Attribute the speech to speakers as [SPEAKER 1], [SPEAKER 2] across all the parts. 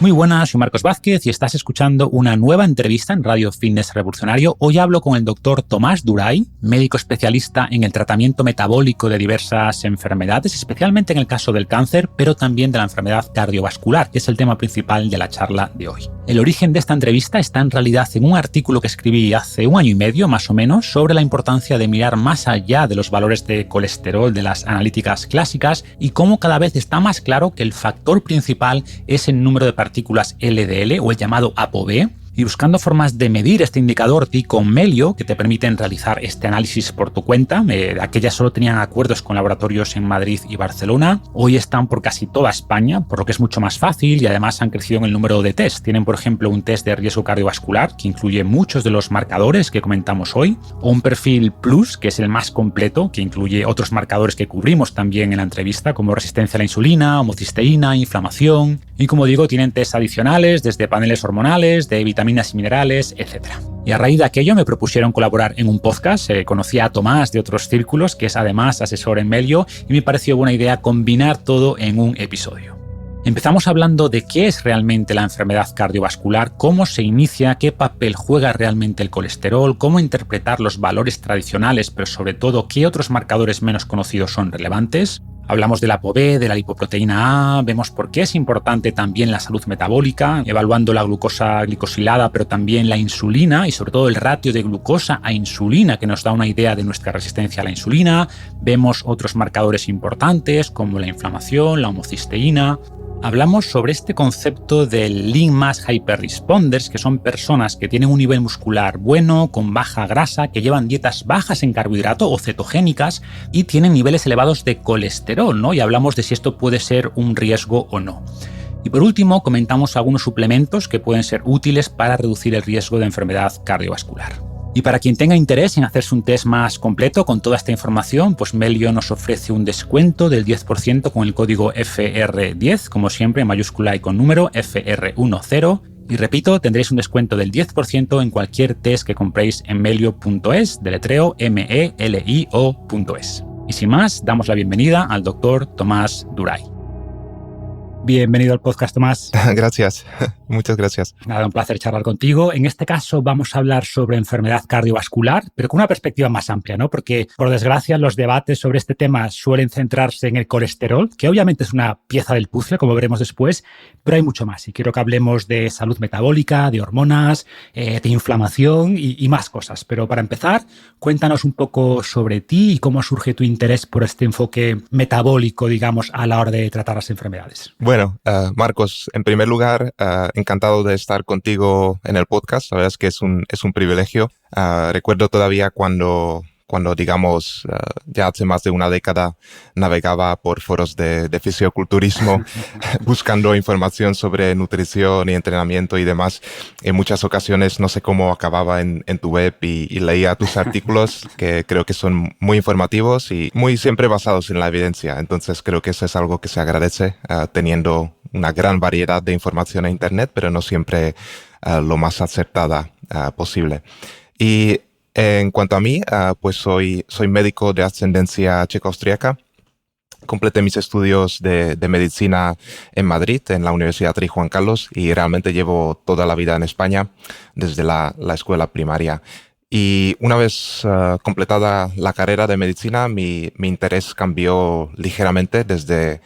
[SPEAKER 1] Muy buenas, soy Marcos Vázquez y estás escuchando una nueva entrevista en Radio Fitness Revolucionario. Hoy hablo con el doctor Tomás Duray, médico especialista en el tratamiento metabólico de diversas enfermedades, especialmente en el caso del cáncer, pero también de la enfermedad cardiovascular, que es el tema principal de la charla de hoy. El origen de esta entrevista está en realidad en un artículo que escribí hace 1 año y medio, más o menos, sobre la importancia de mirar más allá de los valores de colesterol de las analíticas clásicas y cómo cada vez está más claro que el factor principal es el número de partículas LDL o el llamado ApoB. Y buscando formas de medir este indicador, di con Melio, que te permiten realizar este análisis por tu cuenta. Aquellas solo tenían acuerdos con laboratorios en Madrid y Barcelona. Hoy están por casi toda España, por lo que es mucho más fácil y además han crecido en el número de test. Tienen, por ejemplo, un test de riesgo cardiovascular que incluye muchos de los marcadores que comentamos hoy, o un perfil Plus, que es el más completo, que incluye otros marcadores que cubrimos también en la entrevista, como resistencia a la insulina, homocisteína, inflamación. Y como digo, tienen test adicionales desde paneles hormonales, de vitaminas y minerales, etc. Y a raíz de aquello me propusieron colaborar en un podcast. Conocí a Tomás de otros círculos, que es además asesor en Melio, y me pareció buena idea combinar todo en un episodio. Empezamos hablando de qué es realmente la enfermedad cardiovascular, cómo se inicia, qué papel juega realmente el colesterol, cómo interpretar los valores tradicionales, pero sobre todo qué otros marcadores menos conocidos son relevantes. Hablamos de la ApoB, de la lipoproteína A, vemos por qué es importante también la salud metabólica, evaluando la glucosa glicosilada, pero también la insulina y sobre todo el ratio de glucosa a insulina, que nos da una idea de nuestra resistencia a la insulina. Vemos otros marcadores importantes como la inflamación, la homocisteína. Hablamos sobre este concepto del Lean Mass Hyperresponders, que son personas que tienen un nivel muscular bueno, con baja grasa, que llevan dietas bajas en carbohidrato o cetogénicas y tienen niveles elevados de colesterol, ¿no? Y hablamos de si esto puede ser un riesgo o no. Y por último, comentamos algunos suplementos que pueden ser útiles para reducir el riesgo de enfermedad cardiovascular. Y para quien tenga interés en hacerse un test más completo con toda esta información, pues Melio nos ofrece un descuento del 10% con el código FR10, como siempre en mayúscula y con número FR10. Y repito, tendréis un descuento del 10% en cualquier test que compréis en melio.es, deletreo melio.es. Y sin más, damos la bienvenida al doctor Tomás Duray. Bienvenido al podcast, Tomás.
[SPEAKER 2] Gracias, muchas gracias.
[SPEAKER 1] Nada, un placer charlar contigo. En este caso vamos a hablar sobre enfermedad cardiovascular, pero con una perspectiva más amplia, ¿no? Porque, por desgracia, los debates sobre este tema suelen centrarse en el colesterol, que obviamente es una pieza del puzzle, como veremos después, pero hay mucho más. Y quiero que hablemos de salud metabólica, de hormonas, de inflamación y más cosas. Pero para empezar, cuéntanos un poco sobre ti y cómo surge tu interés por este enfoque metabólico, digamos, a la hora de tratar las enfermedades.
[SPEAKER 2] Bueno, Marcos, en primer lugar, encantado de estar contigo en el podcast. La verdad es que es un privilegio. Recuerdo todavía cuando digamos, ya hace más de una década navegaba por foros de fisioculturismo buscando información sobre nutrición y entrenamiento y demás. En muchas ocasiones no sé cómo acababa en tu web y leía tus artículos que creo que son muy informativos y muy siempre basados en la evidencia. Entonces creo que eso es algo que se agradece teniendo una gran variedad de información en Internet, pero no siempre lo más acertada posible. Y en cuanto a mí, pues soy médico de ascendencia checo-austriaca. Completé mis estudios de medicina en Madrid, en la Universidad Rey Juan Carlos, y realmente llevo toda la vida en España, desde la escuela primaria. Y una vez completada la carrera de medicina, mi interés cambió ligeramente desde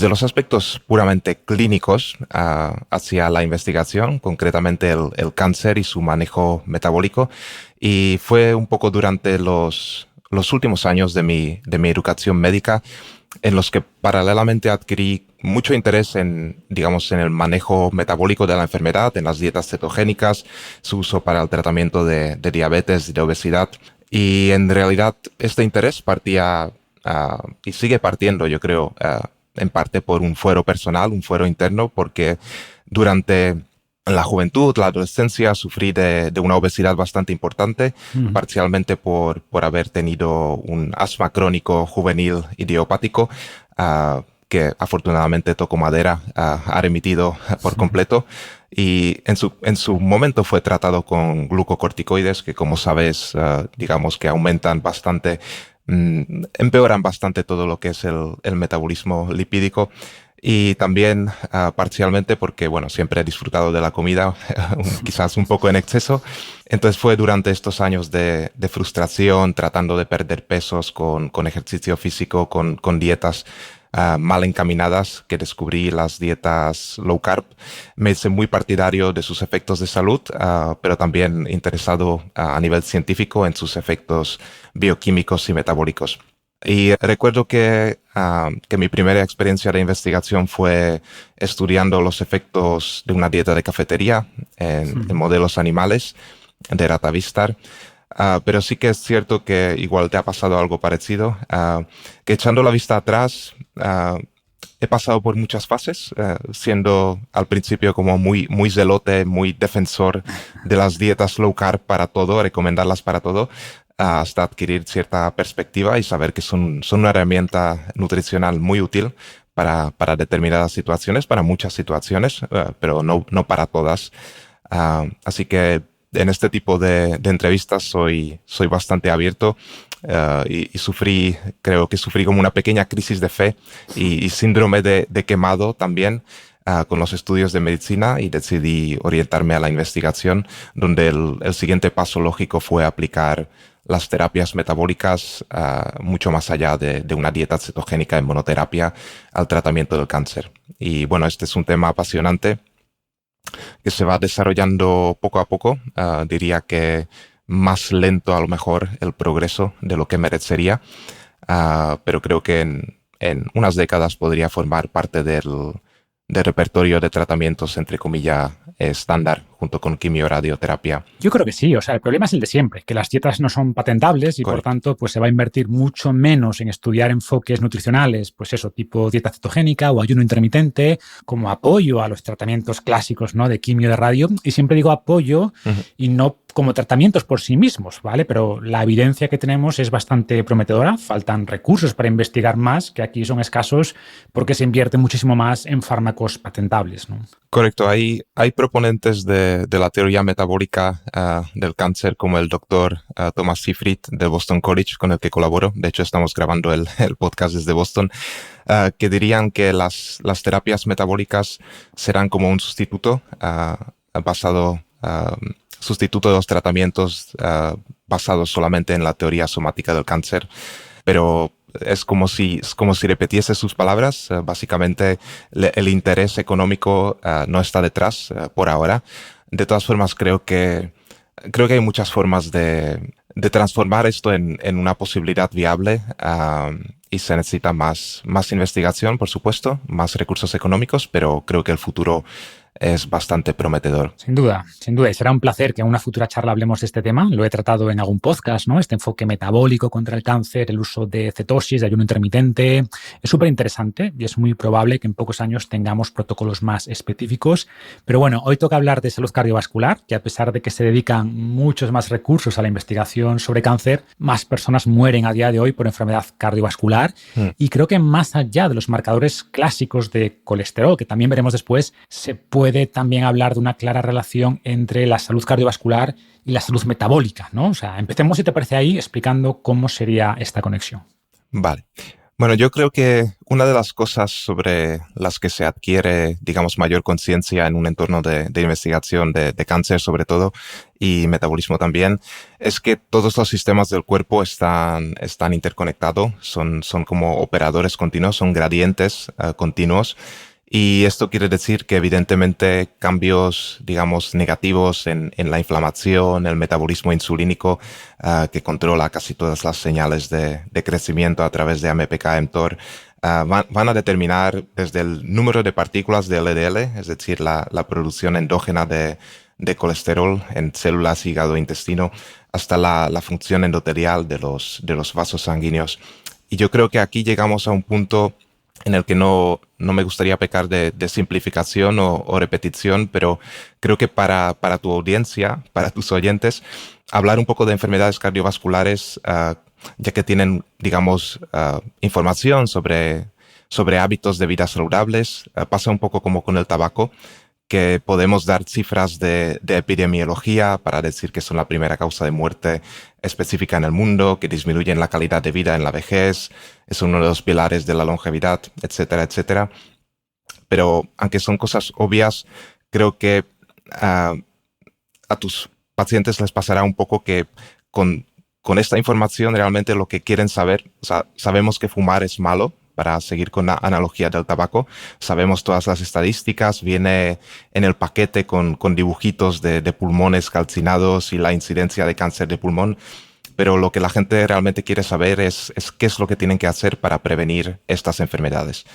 [SPEAKER 2] los aspectos puramente clínicos hacia la investigación, concretamente el cáncer y su manejo metabólico. Y fue un poco durante los últimos años de mi educación médica en los que paralelamente adquirí mucho interés en el manejo metabólico de la enfermedad, en las dietas cetogénicas, su uso para el tratamiento de diabetes y de obesidad. Y en realidad este interés partía y sigue partiendo, yo creo, en parte por un fuero personal, un fuero interno, porque durante la juventud, la adolescencia, sufrí de una obesidad bastante importante, parcialmente por haber tenido un asma crónico juvenil idiopático, que afortunadamente, toco madera, ha remitido por completo. Y en su momento fue tratado con glucocorticoides, que como sabes, digamos que aumentan bastante, empeoran bastante todo lo que es el metabolismo lipídico. Y también parcialmente porque, bueno, siempre he disfrutado de la comida, quizás un poco en exceso. Entonces fue durante estos años de frustración, tratando de perder pesos con ejercicio físico, con dietas mal encaminadas, que descubrí las dietas low carb. Me hice muy partidario de sus efectos de salud, pero también interesado a nivel científico en sus efectos bioquímicos y metabólicos. Y recuerdo que mi primera experiencia de investigación fue estudiando los efectos de una dieta de cafetería en modelos animales de Ratavistar. Pero sí que es cierto que igual te ha pasado algo parecido, que echando la vista atrás, he pasado por muchas fases, siendo al principio como muy zelote, muy defensor de las dietas low carb para todo, recomendarlas para todo, hasta adquirir cierta perspectiva y saber que son una herramienta nutricional muy útil para determinadas situaciones, para muchas situaciones, pero no para todas. Así que en este tipo de entrevistas soy bastante abierto y creo que sufrí como una pequeña crisis de fe y síndrome de quemado también con los estudios de medicina, y decidí orientarme a la investigación, donde el siguiente paso lógico fue aplicar las terapias metabólicas mucho más allá de una dieta cetogénica en monoterapia al tratamiento del cáncer. Y bueno, este es un tema apasionante que se va desarrollando poco a poco. Diría que más lento a lo mejor el progreso de lo que merecería, pero creo que en unas décadas podría formar parte del repertorio de tratamientos, entre comillas, estándar, junto con quimioradioterapia.
[SPEAKER 1] Yo creo que sí, o sea, el problema es el de siempre, que las dietas no son patentables y
[SPEAKER 2] Correcto.
[SPEAKER 1] por tanto pues se va a invertir mucho menos en estudiar enfoques nutricionales, pues eso, tipo dieta cetogénica o ayuno intermitente, como apoyo a los tratamientos clásicos, ¿no?, de quimio, de radio, y siempre digo apoyo y no como tratamientos por sí mismos, ¿vale? Pero la evidencia que tenemos es bastante prometedora, faltan recursos para investigar más, que aquí son escasos porque se invierte muchísimo más en fármacos patentables, ¿no?
[SPEAKER 2] Correcto, hay proponentes de la teoría metabólica del cáncer, como el doctor Thomas Seyfried de Boston College, con el que colaboro. De hecho, estamos grabando el podcast desde Boston, que dirían que las terapias metabólicas serán como un sustituto sustituto de los tratamientos basados solamente en la teoría somática del cáncer. Pero es como si repitiese sus palabras. Básicamente, el interés económico no está detrás por ahora. De todas formas, creo que hay muchas formas de transformar esto en una posibilidad viable, y se necesita más investigación, por supuesto, más recursos económicos, pero creo que el futuro es bastante prometedor.
[SPEAKER 1] Sin duda, sin duda. Y será un placer que en una futura charla hablemos de este tema. Lo he tratado en algún podcast, ¿no? Este enfoque metabólico contra el cáncer, el uso de cetosis, de ayuno intermitente. Es súper interesante y es muy probable que en pocos años tengamos protocolos más específicos. Pero bueno, hoy toca hablar de salud cardiovascular, que a pesar de que se dedican muchos más recursos a la investigación sobre cáncer, más personas mueren a día de hoy por enfermedad cardiovascular. Y creo que más allá de los marcadores clásicos de colesterol, que también veremos después, se puede también hablar de una clara relación entre la salud cardiovascular y la salud metabólica, ¿no? O sea, empecemos, si te parece, ahí explicando cómo sería esta conexión.
[SPEAKER 2] Vale. Bueno, yo creo que una de las cosas sobre las que se adquiere, digamos, mayor conciencia en un entorno de investigación de cáncer, sobre todo, y metabolismo también, es que todos los sistemas del cuerpo están interconectados, son como operadores continuos, son gradientes continuos. Y esto quiere decir que evidentemente cambios, digamos, negativos en la inflamación, el metabolismo insulínico, que controla casi todas las señales de crecimiento a través de AMPK-mTOR, van a determinar desde el número de partículas de LDL, es decir, la producción endógena de colesterol en células, hígado, intestino, hasta la función endotelial de los vasos sanguíneos. Y yo creo que aquí llegamos a un punto en el que no me gustaría pecar de simplificación o repetición, pero creo que para tu audiencia, para tus oyentes, hablar un poco de enfermedades cardiovasculares, ya que tienen, digamos, información sobre hábitos de vida saludables, pasa un poco como con el tabaco, que podemos dar cifras de epidemiología para decir que son la primera causa de muerte específica en el mundo, que disminuyen la calidad de vida en la vejez, es uno de los pilares de la longevidad, etcétera, etcétera. pero aunque son cosas obvias, creo que a tus pacientes les pasará un poco que con esta información realmente lo que quieren saber, o sea, sabemos que fumar es malo, para seguir con la analogía del tabaco. Sabemos todas las estadísticas, viene en el paquete con dibujitos de pulmones calcinados y la incidencia de cáncer de pulmón, pero lo que la gente realmente quiere saber es qué es lo que tienen que hacer para prevenir estas enfermedades.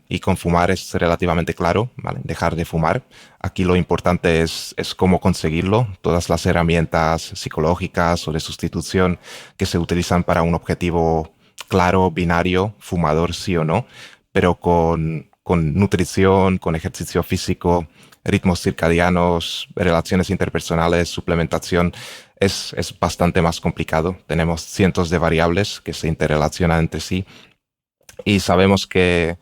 [SPEAKER 2] Y con fumar es relativamente claro, ¿vale? Dejar de fumar. Aquí lo importante es cómo conseguirlo. Todas las herramientas psicológicas o de sustitución que se utilizan para un objetivo claro, binario, fumador sí o no, pero con nutrición, con ejercicio físico, ritmos circadianos, relaciones interpersonales, suplementación, es bastante más complicado. Tenemos cientos de variables que se interrelacionan entre sí y sabemos que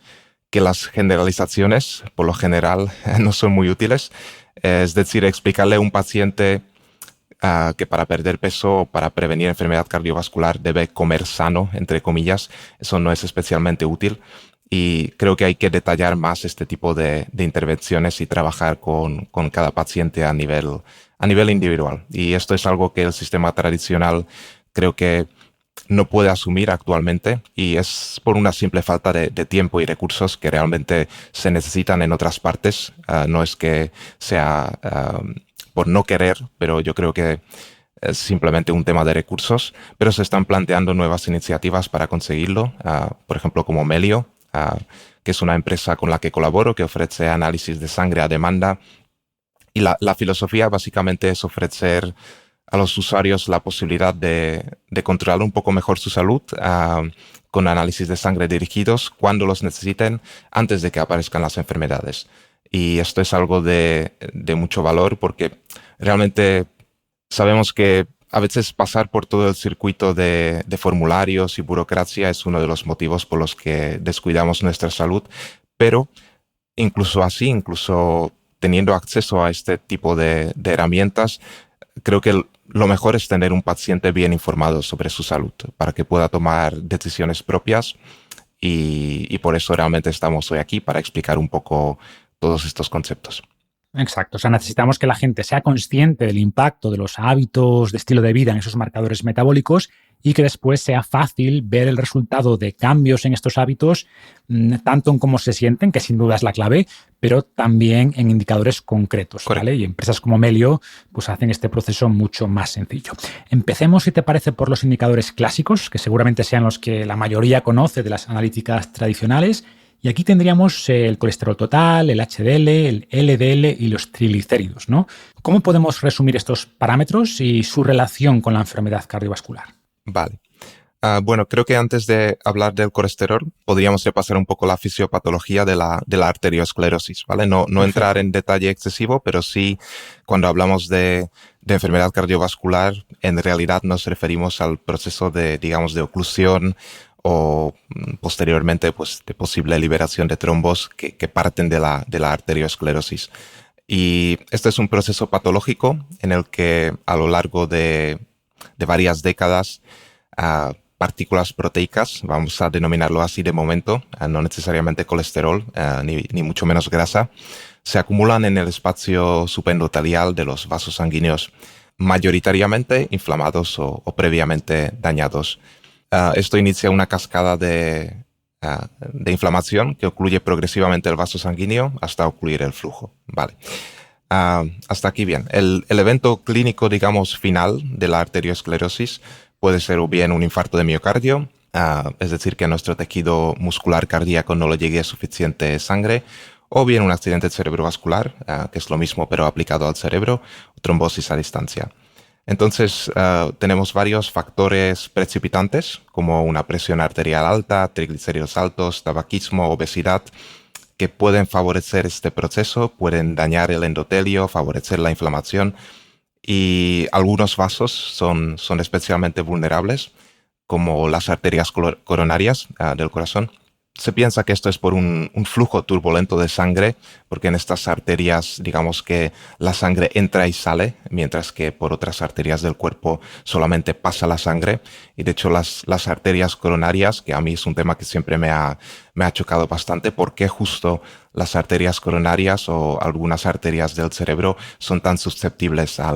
[SPEAKER 2] las generalizaciones, por lo general, no son muy útiles. Es decir, explicarle a un paciente que para perder peso o para prevenir enfermedad cardiovascular debe comer sano, entre comillas, eso no es especialmente útil. Y creo que hay que detallar más este tipo de intervenciones y trabajar con cada paciente a nivel individual. Y esto es algo que el sistema tradicional creo que no puede asumir actualmente, y es por una simple falta de tiempo y recursos que realmente se necesitan en otras partes. No es que sea por no querer, pero yo creo que es simplemente un tema de recursos, pero se están planteando nuevas iniciativas para conseguirlo, por ejemplo como Melio, que es una empresa con la que colaboro, que ofrece análisis de sangre a demanda, y la filosofía básicamente es ofrecer a los usuarios la posibilidad de controlar un poco mejor su salud con análisis de sangre dirigidos cuando los necesiten, antes de que aparezcan las enfermedades. Y esto es algo de mucho valor, porque realmente sabemos que a veces pasar por todo el circuito de formularios y burocracia es uno de los motivos por los que descuidamos nuestra salud, pero incluso así, incluso teniendo acceso a este tipo de herramientas, creo que lo mejor es tener un paciente bien informado sobre su salud para que pueda tomar decisiones propias, y por eso realmente estamos hoy aquí, para explicar un poco todos estos conceptos.
[SPEAKER 1] Exacto, o sea, necesitamos que la gente sea consciente del impacto de los hábitos de estilo de vida en esos marcadores metabólicos, y que después sea fácil ver el resultado de cambios en estos hábitos, tanto en cómo se sienten, que sin duda es la clave, pero también en indicadores concretos, ¿vale? Y empresas como Melio pues hacen este proceso mucho más sencillo. Empecemos, si te parece, por los indicadores clásicos, que seguramente sean los que la mayoría conoce de las analíticas tradicionales. Y aquí tendríamos el colesterol total, el HDL, el LDL y los triglicéridos, ¿no? ¿Cómo podemos resumir estos parámetros y su relación con la enfermedad cardiovascular?
[SPEAKER 2] Vale. Bueno, creo que antes de hablar del colesterol, podríamos repasar un poco la fisiopatología de la arteriosclerosis, ¿vale? No entrar en detalle excesivo, pero sí, cuando hablamos de enfermedad cardiovascular, en realidad nos referimos al proceso de, digamos, de oclusión o posteriormente pues de posible liberación de trombos que parten de la arteriosclerosis. Y este es un proceso patológico en el que a lo largo de varias décadas partículas proteicas, vamos a denominarlo así de momento, no necesariamente colesterol ni mucho menos grasa, se acumulan en el espacio subendotelial de los vasos sanguíneos, mayoritariamente inflamados o previamente dañados. Esto inicia una cascada de inflamación que ocluye progresivamente el vaso sanguíneo hasta ocluir el flujo. Vale. Hasta aquí bien. El evento clínico, digamos, final de la arteriosclerosis puede ser o bien un infarto de miocardio, es decir, que a nuestro tejido muscular cardíaco no le llegue suficiente sangre, o bien un accidente cerebrovascular, que es lo mismo pero aplicado al cerebro, o trombosis a distancia. Entonces, tenemos varios factores precipitantes, como una presión arterial alta, triglicéridos altos, tabaquismo, obesidad, que pueden favorecer este proceso, pueden dañar el endotelio, favorecer la inflamación, y algunos vasos son especialmente vulnerables, como las arterias coronarias del corazón, Se piensa que esto es por un flujo turbulento de sangre, porque en estas arterias, digamos que la sangre entra y sale, mientras que por otras arterias del cuerpo solamente pasa la sangre. Y de hecho las arterias coronarias, que a mí es un tema que siempre me ha chocado bastante, ¿por qué justo las arterias coronarias o algunas arterias del cerebro son tan susceptibles a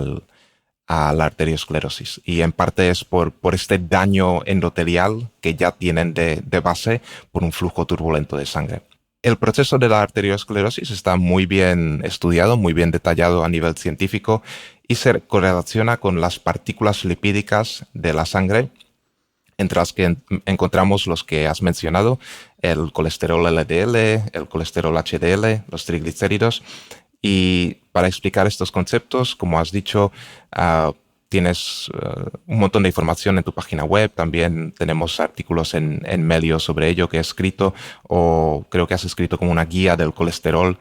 [SPEAKER 2] la arteriosclerosis? Y en parte es por este daño endotelial que ya tienen de base por un flujo turbulento de sangre. El proceso de la arteriosclerosis está muy bien estudiado, muy bien detallado a nivel científico y se correlaciona con las partículas lipídicas de la sangre, entre las que encontramos los que has mencionado, el colesterol LDL, el colesterol HDL, los triglicéridos. Y para explicar estos conceptos, como has dicho, tienes un montón de información en tu página web. También tenemos artículos en medios sobre ello que he escrito, o creo que has escrito como una guía del colesterol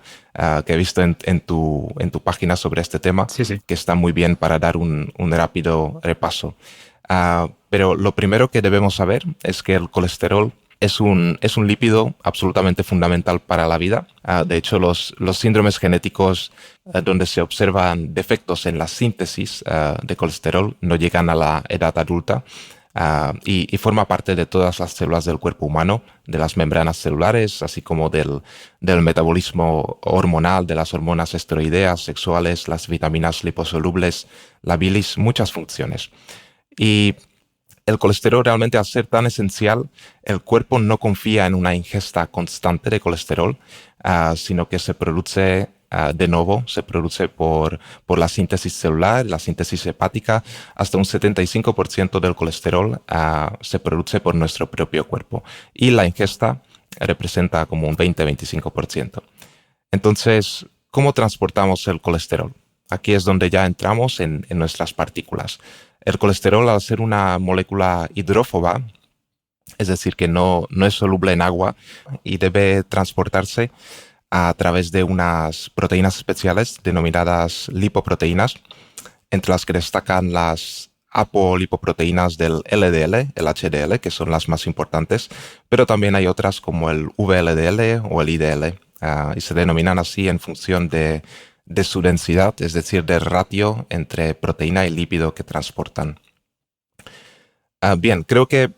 [SPEAKER 2] que he visto en tu página sobre este tema,
[SPEAKER 1] Sí.
[SPEAKER 2] que está muy bien para dar un rápido repaso. Pero lo primero que debemos saber es que el colesterol es un lípido absolutamente fundamental para la vida. De hecho, los síndromes genéticos donde se observan defectos en la síntesis de colesterol no llegan a la edad adulta y forma parte de todas las células del cuerpo humano, de las membranas celulares, así como del metabolismo hormonal, de las hormonas esteroideas, sexuales, las vitaminas liposolubles, la bilis, muchas funciones. Y el colesterol realmente, al ser tan esencial, el cuerpo no confía en una ingesta constante de colesterol, sino que se produce de nuevo, se produce por la síntesis celular, la síntesis hepática. Hasta un 75% del colesterol se produce por nuestro propio cuerpo y la ingesta representa como un 20-25%. Entonces, ¿cómo transportamos el colesterol? Aquí es donde ya entramos en nuestras partículas. El colesterol, al ser una molécula hidrófoba, es decir, que no es soluble en agua y debe transportarse a través de unas proteínas especiales denominadas lipoproteínas, entre las que destacan las apolipoproteínas del LDL, el HDL, que son las más importantes, pero también hay otras como el VLDL o el IDL, y se denominan así en función de su densidad, es decir, del ratio entre proteína y lípido que transportan. Bien, creo que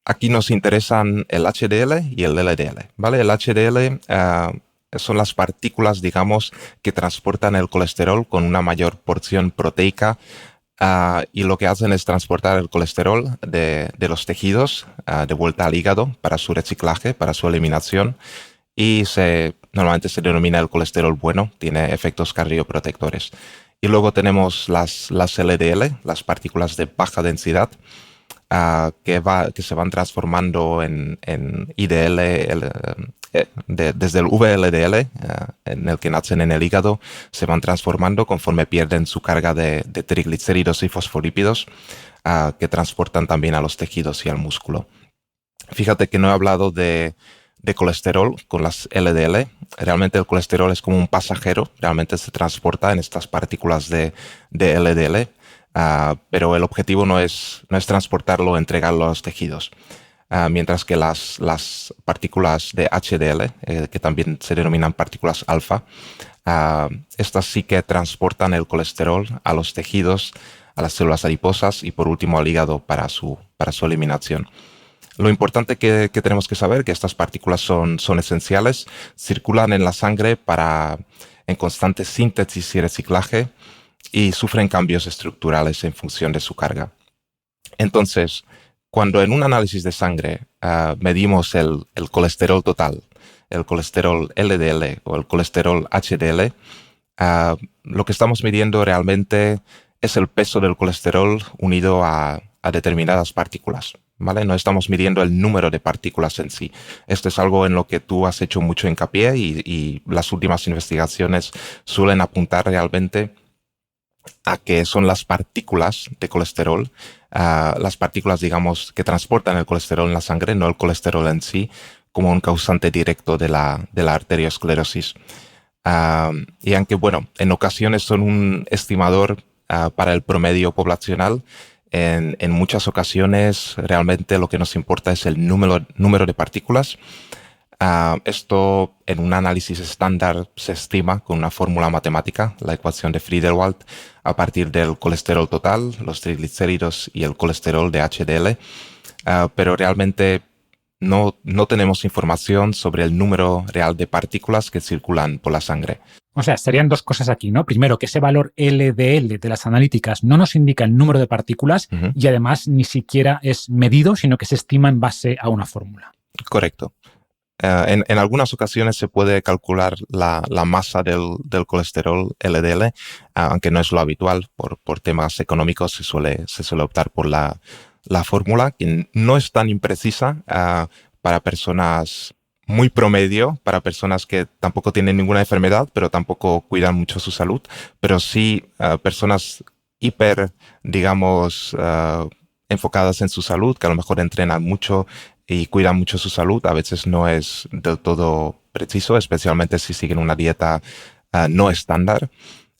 [SPEAKER 2] aquí nos interesan el HDL y el LDL, ¿vale? El HDL son las partículas, digamos, que transportan el colesterol con una mayor porción proteica, y lo que hacen es transportar el colesterol de los tejidos de vuelta al hígado para su reciclaje, para su eliminación, y normalmente se denomina el colesterol bueno, tiene efectos cardioprotectores. Y luego tenemos las LDL, las partículas de baja densidad, que se van transformando en IDL, desde el VLDL, en el que nacen en el hígado, se van transformando conforme pierden su carga de triglicéridos y fosfolípidos, que transportan también a los tejidos y al músculo. Fíjate que no he hablado de colesterol con las LDL. Realmente el colesterol es como un pasajero, realmente se transporta en estas partículas de LDL, pero el objetivo no es transportarlo o entregarlo a los tejidos. Mientras que las partículas de HDL, que también se denominan partículas alfa, estas sí que transportan el colesterol a los tejidos, a las células adiposas y por último al hígado para su eliminación. Lo importante que tenemos que saber es que estas partículas son esenciales, circulan en la sangre en constante síntesis y reciclaje y sufren cambios estructurales en función de su carga. Entonces, cuando en un análisis de sangre medimos el colesterol total, el colesterol LDL o el colesterol HDL, lo que estamos midiendo realmente es el peso del colesterol unido a determinadas partículas, ¿vale? No estamos midiendo el número de partículas en sí. Esto es algo en lo que tú has hecho mucho hincapié y las últimas investigaciones suelen apuntar realmente a que son las partículas de colesterol, las partículas, digamos, que transportan el colesterol en la sangre, no el colesterol en sí, como un causante directo de la arteriosclerosis. Y aunque, bueno, en ocasiones son un estimador para el promedio poblacional, En muchas ocasiones realmente lo que nos importa es el número de partículas. Esto en un análisis estándar se estima con una fórmula matemática, la ecuación de Friedewald, a partir del colesterol total, los triglicéridos y el colesterol de HDL, pero realmente no tenemos información sobre el número real de partículas que circulan por la sangre.
[SPEAKER 1] O sea, serían dos cosas aquí, ¿no? Primero, que ese valor LDL de las analíticas no nos indica el número de partículas y además ni siquiera es medido, sino que se estima en base a una fórmula.
[SPEAKER 2] Correcto. En algunas ocasiones se puede calcular la masa del colesterol LDL, aunque no es lo habitual. Por temas económicos se suele optar por la fórmula, que no es tan imprecisa para personas muy promedio, para personas que tampoco tienen ninguna enfermedad, pero tampoco cuidan mucho su salud, pero sí personas digamos, enfocadas en su salud, que a lo mejor entrenan mucho y cuidan mucho su salud. A veces no es del todo preciso, especialmente si siguen una dieta no estándar.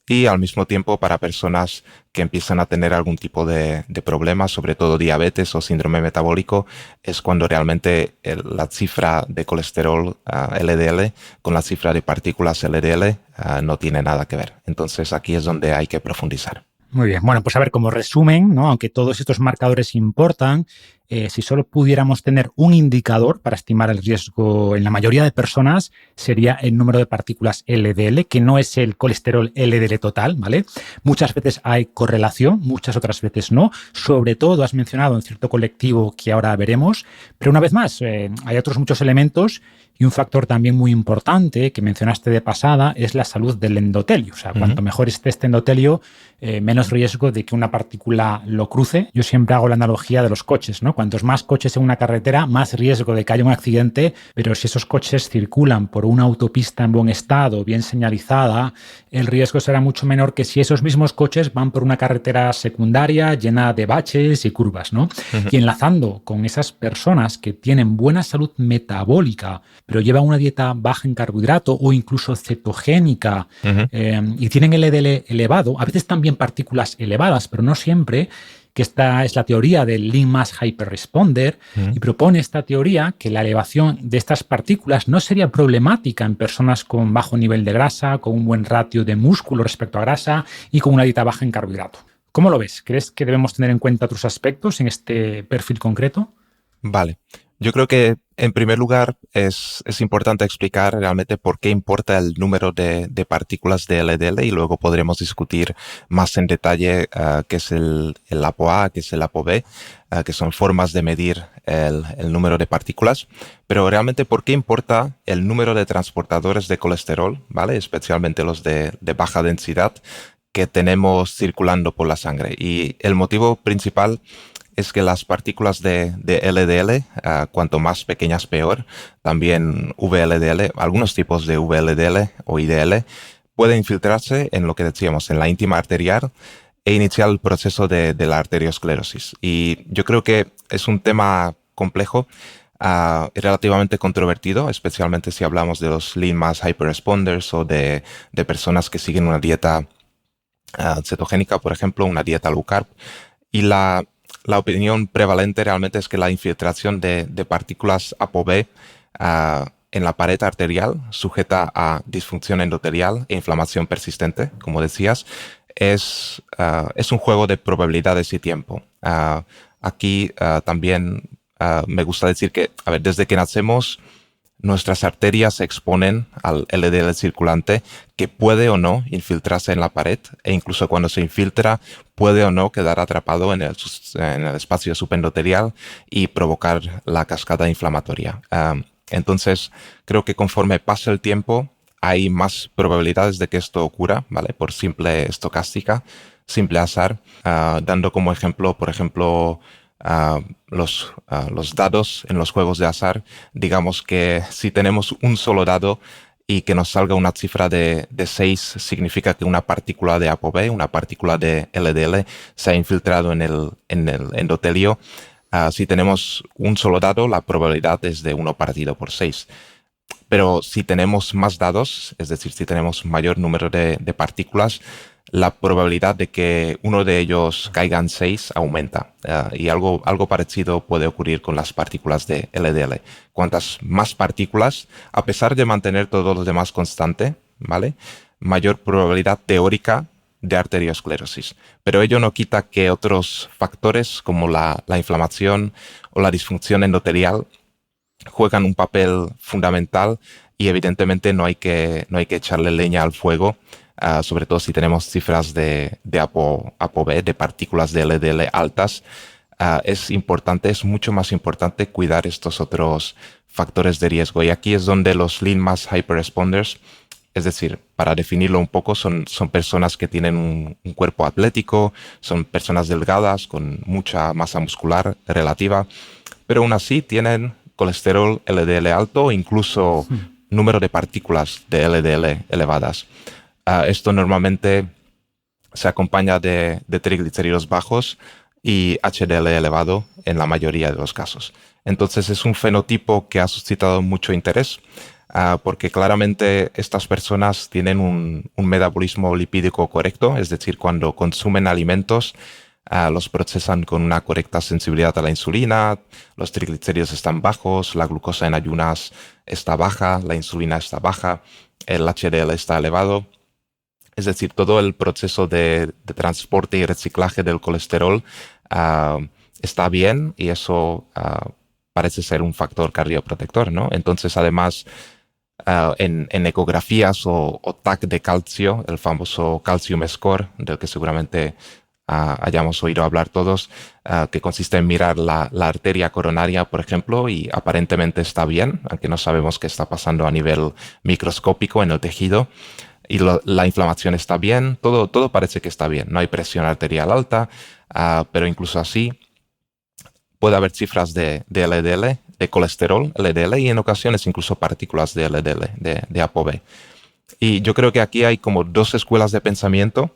[SPEAKER 2] Y al mismo tiempo para personas que empiezan a tener algún tipo de problemas, sobre todo diabetes o síndrome metabólico, es cuando realmente la cifra de colesterol LDL con la cifra de partículas LDL no tiene nada que ver. Entonces aquí es donde hay que profundizar.
[SPEAKER 1] Muy bien. Bueno, pues a ver, como resumen, ¿no? Aunque todos estos marcadores importan, si solo pudiéramos tener un indicador para estimar el riesgo en la mayoría de personas, sería el número de partículas LDL, que no es el colesterol LDL total, ¿vale? Muchas veces hay correlación, muchas otras veces no. Sobre todo has mencionado en cierto colectivo que ahora veremos, pero una vez más, hay otros muchos elementos y un factor también muy importante que mencionaste de pasada es la salud del endotelio. O sea, cuanto mejor esté este endotelio, menos riesgo de que una partícula lo cruce. Yo siempre hago la analogía de los coches, ¿no? Cuantos más coches en una carretera, más riesgo de que haya un accidente, pero si esos coches circulan por una autopista en buen estado, bien señalizada, el riesgo será mucho menor que si esos mismos coches van por una carretera secundaria llena de baches y curvas, ¿no? Y enlazando con esas personas que tienen buena salud metabólica, pero llevan una dieta baja en carbohidrato o incluso cetogénica y tienen el LDL elevado, a veces también partículas elevadas, pero no siempre, que esta es la teoría del Lean Mass Hyperresponder, y propone esta teoría que la elevación de estas partículas no sería problemática en personas con bajo nivel de grasa, con un buen ratio de músculo respecto a grasa y con una dieta baja en carbohidrato. ¿Cómo lo ves? ¿Crees que debemos tener en cuenta otros aspectos en este perfil concreto?
[SPEAKER 2] Vale. Yo creo que en primer lugar es importante explicar realmente por qué importa el número de partículas de LDL y luego podremos discutir más en detalle qué es el ApoA, qué es el ApoB, que son formas de medir el número de partículas. Pero realmente por qué importa el número de transportadores de colesterol, ¿vale? Especialmente los de baja densidad que tenemos circulando por la sangre. Y el motivo principal es que las partículas de LDL, cuanto más pequeñas peor, también VLDL, algunos tipos de VLDL o IDL, pueden infiltrarse en lo que decíamos, en la íntima arterial e iniciar el proceso de la arteriosclerosis. Y yo creo que es un tema complejo y relativamente controvertido, especialmente si hablamos de los Lean Mass Hyperresponders o de personas que siguen una dieta cetogénica, por ejemplo, una dieta low carb. Y la opinión prevalente realmente es que la infiltración de partículas ApoB en la pared arterial, sujeta a disfunción endotelial e inflamación persistente, como decías, es un juego de probabilidades y tiempo. Aquí también me gusta decir que, a ver, desde que nacemos, nuestras arterias se exponen al LDL circulante que puede o no infiltrarse en la pared e incluso cuando se infiltra puede o no quedar atrapado en el espacio subendotelial y provocar la cascada inflamatoria. Entonces, creo que conforme pasa el tiempo hay más probabilidades de que esto ocurra, ¿vale? Por simple estocástica, simple azar, dando como ejemplo, por ejemplo, los dados en los juegos de azar. Digamos que si tenemos un solo dado y que nos salga una cifra de 6, significa que una partícula de ApoB, una partícula de LDL, se ha infiltrado en el endotelio. Si tenemos un solo dado, la probabilidad es de 1 partido por 6. Pero si tenemos más dados, es decir, si tenemos mayor número de partículas, la probabilidad de que uno de ellos caiga en 6 aumenta. Y algo parecido puede ocurrir con las partículas de LDL. Cuantas más partículas, a pesar de mantener todo lo demás constante, ¿vale?, mayor probabilidad teórica de arteriosclerosis. Pero ello no quita que otros factores como la inflamación o la disfunción endotelial juegan un papel fundamental y evidentemente no hay que echarle leña al fuego, sobre todo si tenemos cifras de ApoB, de partículas de LDL altas. Es mucho más importante cuidar estos otros factores de riesgo. Y aquí es donde los lean mass hyperresponders, es decir, para definirlo un poco, son personas que tienen un cuerpo atlético, son personas delgadas con mucha masa muscular relativa, pero aún así tienen colesterol LDL alto, incluso número de partículas de LDL elevadas. Esto normalmente se acompaña de triglicéridos bajos y HDL elevado en la mayoría de los casos. Entonces es un fenotipo que ha suscitado mucho interés porque claramente estas personas tienen un metabolismo lipídico correcto, es decir, cuando consumen alimentos los procesan con una correcta sensibilidad a la insulina, los triglicéridos están bajos, la glucosa en ayunas está baja, la insulina está baja, el HDL está elevado. Es decir, todo el proceso de transporte y reciclaje del colesterol está bien y eso parece ser un factor cardioprotector, ¿no? Entonces, además, en ecografías o TAC de calcio, el famoso calcium score, del que seguramente hayamos oído hablar todos, que consiste en mirar la arteria coronaria, por ejemplo, y aparentemente está bien, aunque no sabemos qué está pasando a nivel microscópico en el tejido. Y la inflamación está bien, todo parece que está bien. No hay presión arterial alta, pero incluso así puede haber cifras de LDL, de colesterol LDL y en ocasiones incluso partículas de LDL, de ApoB. Y yo creo que aquí hay como dos escuelas de pensamiento.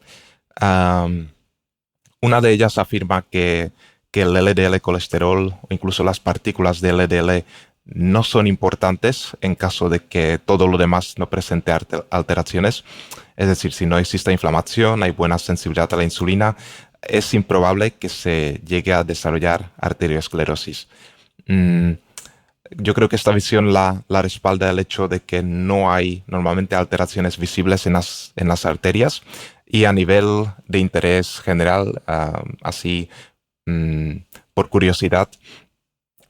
[SPEAKER 2] Una de ellas afirma que el LDL colesterol o incluso las partículas de LDL no son importantes en caso de que todo lo demás no presente alteraciones. Es decir, si no existe inflamación, hay buena sensibilidad a la insulina, es improbable que se llegue a desarrollar arteriosclerosis. Yo creo que esta visión la respalda el hecho de que no hay normalmente alteraciones visibles en las arterias y a nivel de interés general, así por curiosidad,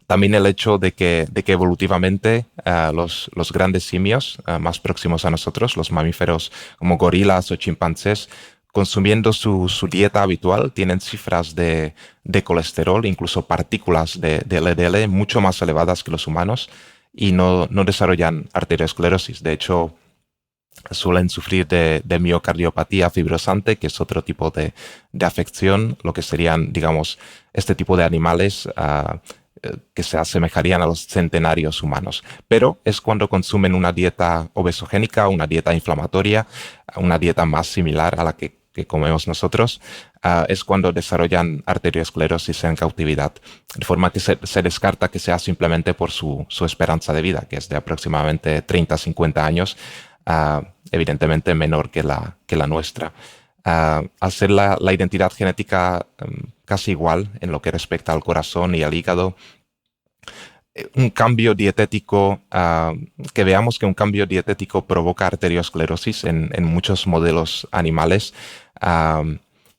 [SPEAKER 2] también el hecho de que evolutivamente los grandes simios más próximos a nosotros, los mamíferos como gorilas o chimpancés, consumiendo su dieta habitual, tienen cifras de colesterol, incluso partículas de LDL mucho más elevadas que los humanos y no desarrollan arteriosclerosis. De hecho, suelen sufrir de miocardiopatía fibrosante, que es otro tipo de afección, lo que serían, digamos, este tipo de animales que se asemejarían a los centenarios humanos. Pero es cuando consumen una dieta obesogénica, una dieta inflamatoria, una dieta más similar a la que comemos nosotros, es cuando desarrollan arteriosclerosis en cautividad. De forma que se descarta que sea simplemente por su esperanza de vida, que es de aproximadamente 30-50 años, evidentemente menor que la nuestra. Al ser la identidad genética casi igual en lo que respecta al corazón y al hígado, un cambio dietético, que veamos que un cambio dietético provoca arteriosclerosis en muchos modelos animales,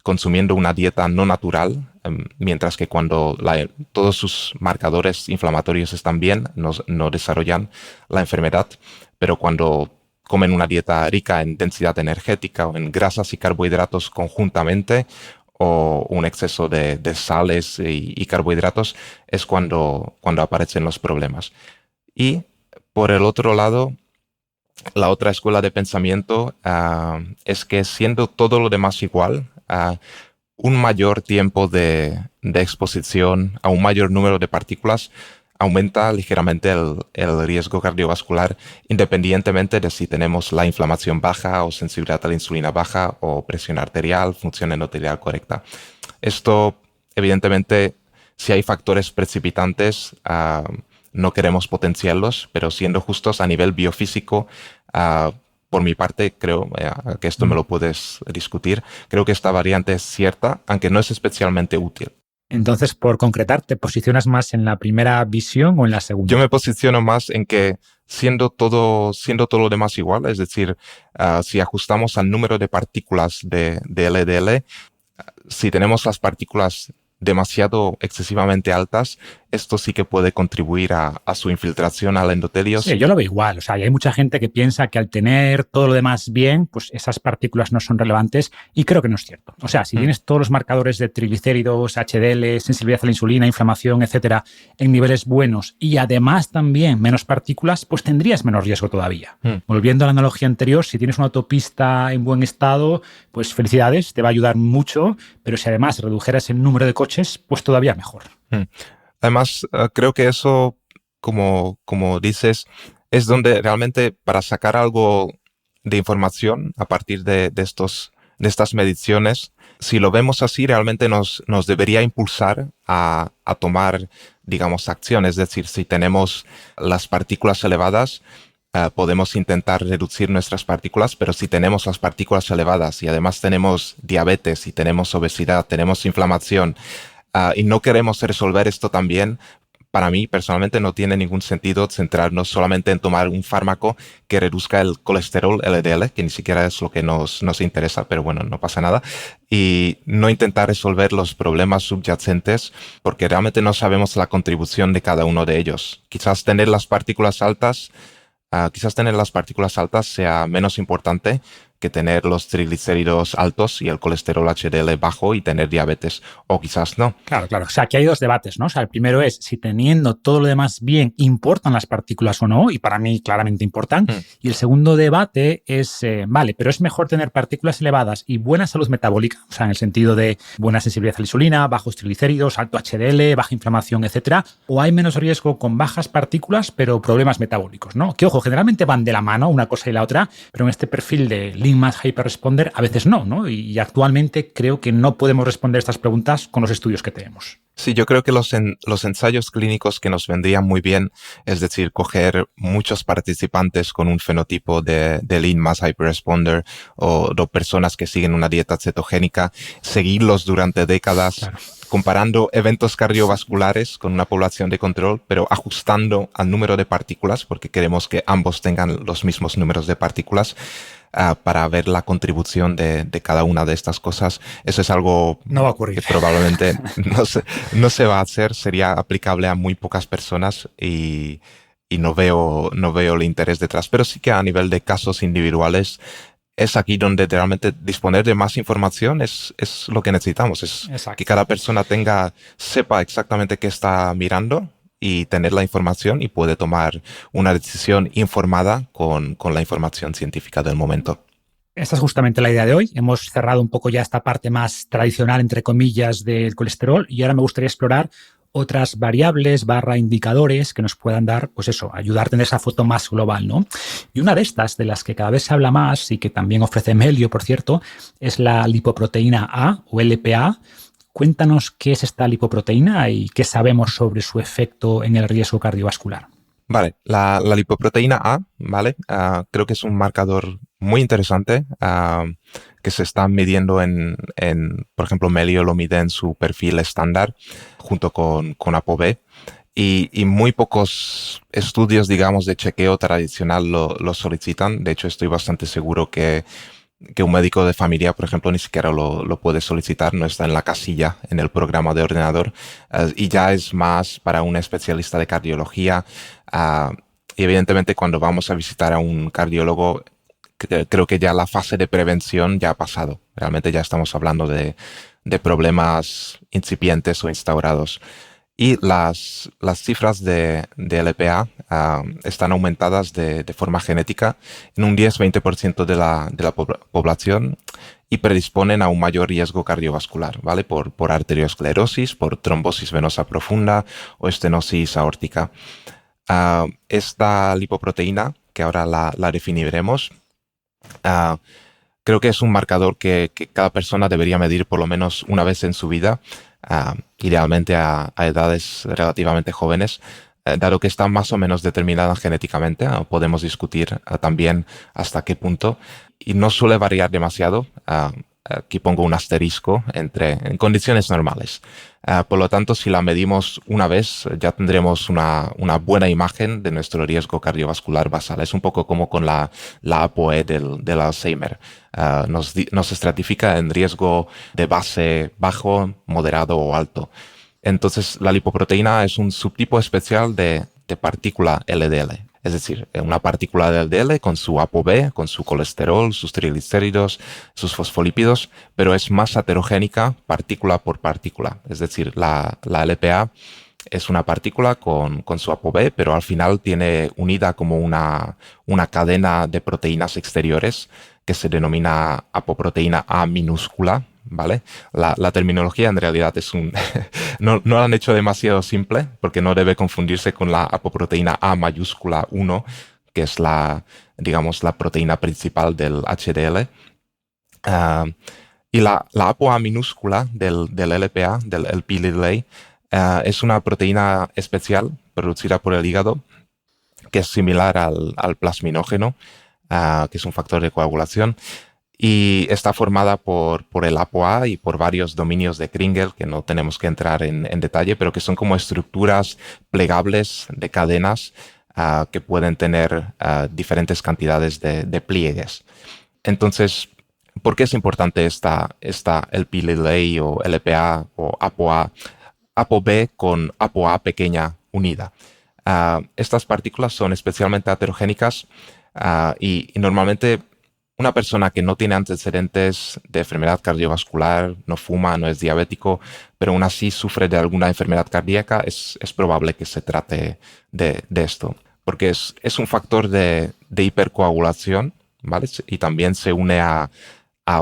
[SPEAKER 2] consumiendo una dieta no natural, mientras que cuando todos sus marcadores inflamatorios están bien, no desarrollan la enfermedad, pero cuando comen una dieta rica en densidad energética o en grasas y carbohidratos conjuntamente, o un exceso de sales y carbohidratos, es cuando aparecen los problemas. Y por el otro lado, la otra escuela de pensamiento es que siendo todo lo demás igual, un mayor tiempo de exposición a un mayor número de partículas aumenta ligeramente el riesgo cardiovascular, independientemente de si tenemos la inflamación baja o sensibilidad a la insulina baja o presión arterial, función endotelial correcta. Esto, evidentemente, si hay factores precipitantes, no queremos potenciarlos, pero siendo justos a nivel biofísico, por mi parte, creo que esto me lo puedes discutir. Creo que esta variante es cierta, aunque no es especialmente útil.
[SPEAKER 1] Entonces, por concretar, ¿te posicionas más en la primera visión o en la segunda?
[SPEAKER 2] Yo me posiciono más en que siendo todo lo demás igual, es decir, si ajustamos al número de partículas de LDL, si tenemos las partículas demasiado excesivamente altas, esto sí que puede contribuir a su infiltración al endotelio.
[SPEAKER 1] Sí, yo lo veo igual. O sea, hay mucha gente que piensa que al tener todo lo demás bien, pues esas partículas no son relevantes y creo que no es cierto. O sea, si tienes todos los marcadores de triglicéridos, HDL, sensibilidad a la insulina, inflamación, etcétera, en niveles buenos y además también menos partículas, pues tendrías menos riesgo todavía. Volviendo a la analogía anterior, si tienes una autopista en buen estado, pues felicidades, te va a ayudar mucho, pero si además redujeras el número de coches, pues todavía mejor.
[SPEAKER 2] Además, creo que eso, como dices, es donde realmente para sacar algo de información a partir de estas mediciones, si lo vemos así, realmente nos debería impulsar a tomar, digamos, acción. Es decir, si tenemos las partículas elevadas, podemos intentar reducir nuestras partículas, pero si tenemos las partículas elevadas y además tenemos diabetes y tenemos obesidad, tenemos inflamación, y no queremos resolver esto también, para mí personalmente no tiene ningún sentido centrarnos solamente en tomar un fármaco que reduzca el colesterol LDL, que ni siquiera es lo que nos interesa, pero bueno, no pasa nada, y no intentar resolver los problemas subyacentes porque realmente no sabemos la contribución de cada uno de ellos. Quizás tener las partículas altas sea menos importante que tener los triglicéridos altos y el colesterol HDL bajo y tener diabetes, o quizás no.
[SPEAKER 1] Claro. O sea, aquí hay dos debates, ¿no? O sea, el primero es si teniendo todo lo demás bien, ¿importan las partículas o no? Y para mí claramente importan. Y el segundo debate es, vale, pero es mejor tener partículas elevadas y buena salud metabólica, o sea, en el sentido de buena sensibilidad a la insulina, bajos triglicéridos, alto HDL, baja inflamación, etcétera, o hay menos riesgo con bajas partículas, pero problemas metabólicos, ¿no? Que, ojo, generalmente van de la mano una cosa y la otra, pero en este perfil de Lean Mass Hyperresponder a veces no. Y actualmente creo que no podemos responder estas preguntas con los estudios que tenemos.
[SPEAKER 2] Sí, yo creo que los ensayos clínicos que nos vendrían muy bien, es decir, coger muchos participantes con un fenotipo de Lean Mass Hyperresponder o de personas que siguen una dieta cetogénica, seguirlos durante décadas, claro, comparando eventos cardiovasculares con una población de control, pero ajustando al número de partículas, porque queremos que ambos tengan los mismos números de partículas, para ver la contribución de cada una de estas cosas. Eso es algo
[SPEAKER 1] no va a ocurrir,
[SPEAKER 2] que probablemente no se va a hacer, sería aplicable a muy pocas personas y no veo el interés detrás. Pero sí que a nivel de casos individuales es aquí donde realmente disponer de más información es lo que necesitamos. Es
[SPEAKER 1] exacto,
[SPEAKER 2] que cada persona sepa exactamente qué está mirando y tener la información y puede tomar una decisión informada con la información científica del momento.
[SPEAKER 1] Esta es justamente la idea de hoy. Hemos cerrado un poco ya esta parte más tradicional, entre comillas, del colesterol y ahora me gustaría explorar otras variables / indicadores que nos puedan dar, pues eso, ayudar a tener esa foto más global, ¿no? Y una de estas, de las que cada vez se habla más y que también ofrece Melio, por cierto, es la lipoproteína A o LPA. Cuéntanos qué es esta lipoproteína y qué sabemos sobre su efecto en el riesgo cardiovascular.
[SPEAKER 2] Vale, la lipoproteína A, ¿vale? Creo que es un marcador muy interesante que se está midiendo por ejemplo, Melio lo mide en su perfil estándar junto con ApoB y muy pocos estudios, digamos, de chequeo tradicional lo solicitan. De hecho, estoy bastante seguro que un médico de familia, por ejemplo, ni siquiera lo puede solicitar, no está en la casilla en el programa de ordenador, y ya es más para un especialista de cardiología. Y evidentemente cuando vamos a visitar a un cardiólogo, creo que ya la fase de prevención ya ha pasado. Realmente ya estamos hablando de problemas incipientes o instaurados. Y las cifras de LPA están aumentadas de forma genética en un 10-20% de la población y predisponen a un mayor riesgo cardiovascular, ¿vale? Por arteriosclerosis, por trombosis venosa profunda o estenosis aórtica. Esta lipoproteína, que ahora la definiremos, creo que es un marcador que cada persona debería medir por lo menos una vez en su vida, idealmente a edades relativamente jóvenes, dado que está más o menos determinada genéticamente, podemos discutir también hasta qué punto, y no suele variar demasiado. Aquí pongo un asterisco en condiciones normales. Por lo tanto, si la medimos una vez, ya tendremos una buena imagen de nuestro riesgo cardiovascular basal. Es un poco como con la ApoE del Alzheimer. Nos estratifica en riesgo de base bajo, moderado o alto. Entonces, la lipoproteína es un subtipo especial de partícula LDL. Es decir, una partícula de LDL con su ApoB, con su colesterol, sus triglicéridos, sus fosfolípidos, pero es más heterogénica partícula por partícula. Es decir, la LPA es una partícula con su ApoB, pero al final tiene unida como una cadena de proteínas exteriores que se denomina apoproteína A minúscula, ¿vale? La terminología en realidad es no la han hecho demasiado simple porque no debe confundirse con la apoproteína A mayúscula 1, que es digamos, la proteína principal del HDL. Y la ApoA minúscula del LPA, del Lp(a), es una proteína especial producida por el hígado que es similar al plasminógeno, que es un factor de coagulación, y está formada por el ApoA y por varios dominios de Kringel, que no tenemos que entrar en detalle, pero que son como estructuras plegables de cadenas que pueden tener diferentes cantidades de pliegues. Entonces, ¿por qué es importante esta Lp(a) o LPA o ApoA, ApoB con ApoA pequeña unida? Estas partículas son especialmente heterogénicas y normalmente una persona que no tiene antecedentes de enfermedad cardiovascular, no fuma, no es diabético, pero aún así sufre de alguna enfermedad cardíaca, es probable que se trate de esto, porque es un factor de hipercoagulación, ¿vale? Y también se une a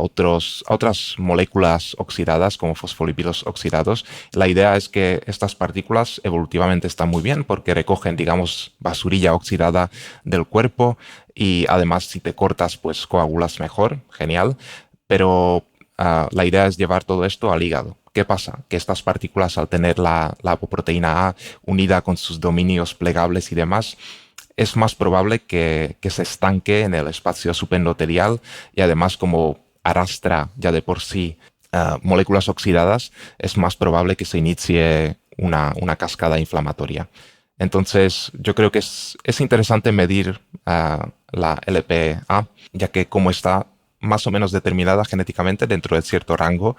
[SPEAKER 2] otras moléculas oxidadas como fosfolípidos oxidados. La idea es que estas partículas evolutivamente están muy bien porque recogen, digamos, basurilla oxidada del cuerpo y además si te cortas pues coagulas mejor, genial, pero la idea es llevar todo esto al hígado. ¿Qué pasa? Que estas partículas, al tener la apoproteína A unida con sus dominios plegables y demás, es más probable que se estanque en el espacio subendoterial y además como arrastra ya de por sí moléculas oxidadas, es más probable que se inicie una cascada inflamatoria. Entonces, yo creo que es interesante medir la LPA, ya que como está más o menos determinada genéticamente dentro de cierto rango,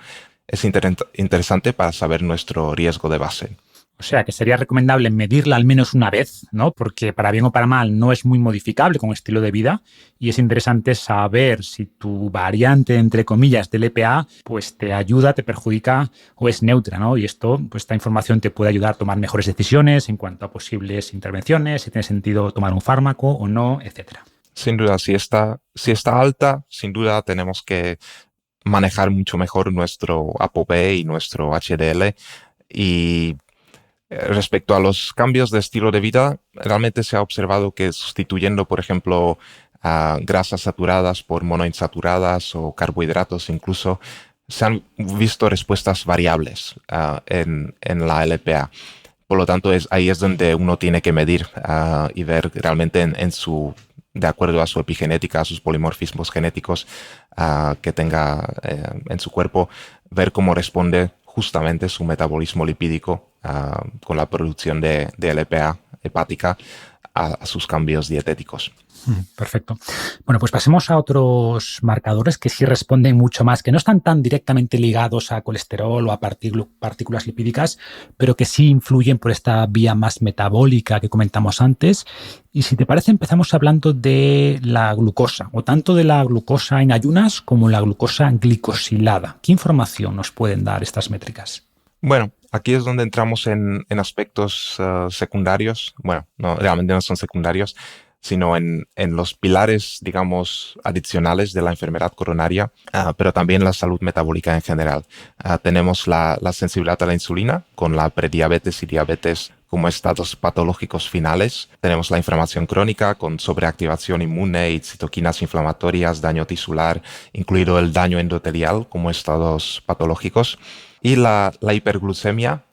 [SPEAKER 2] es interesante para saber nuestro riesgo de base.
[SPEAKER 1] O sea, que sería recomendable medirla al menos una vez, ¿no? Porque para bien o para mal no es muy modificable con estilo de vida y es interesante saber si tu variante, entre comillas, del EPA, pues te ayuda, te perjudica o es neutra, ¿no? Y esta información te puede ayudar a tomar mejores decisiones en cuanto a posibles intervenciones, si tiene sentido tomar un fármaco o no, etcétera.
[SPEAKER 2] Sin duda, si está alta, sin duda tenemos que manejar mucho mejor nuestro ApoB y nuestro HDL. Y respecto a los cambios de estilo de vida, realmente se ha observado que sustituyendo, por ejemplo, grasas saturadas por monoinsaturadas o carbohidratos incluso, se han visto respuestas variables en la LPA. Por lo tanto, ahí es donde uno tiene que medir y ver realmente de acuerdo a su epigenética, a sus polimorfismos genéticos que tenga en su cuerpo, ver cómo responde justamente su metabolismo lipídico con la producción de LPA hepática a sus cambios dietéticos.
[SPEAKER 1] Perfecto. Bueno, pues pasemos a otros marcadores que sí responden mucho más, que no están tan directamente ligados a colesterol o a partículas lipídicas, pero que sí influyen por esta vía más metabólica que comentamos antes. Y si te parece, empezamos hablando de la glucosa, o tanto de la glucosa en ayunas como la glucosa glicosilada. ¿Qué información nos pueden dar estas métricas?
[SPEAKER 2] Bueno, aquí es donde entramos en aspectos secundarios. Bueno, no, realmente no son secundarios, sino en los pilares, digamos, adicionales de la enfermedad coronaria, pero también la salud metabólica en general. Tenemos la sensibilidad a la insulina con la prediabetes y diabetes como estados patológicos finales. Tenemos la inflamación crónica con sobreactivación inmune y citoquinas inflamatorias, daño tisular, incluido el daño endotelial como estados patológicos. Y la hiperglucemia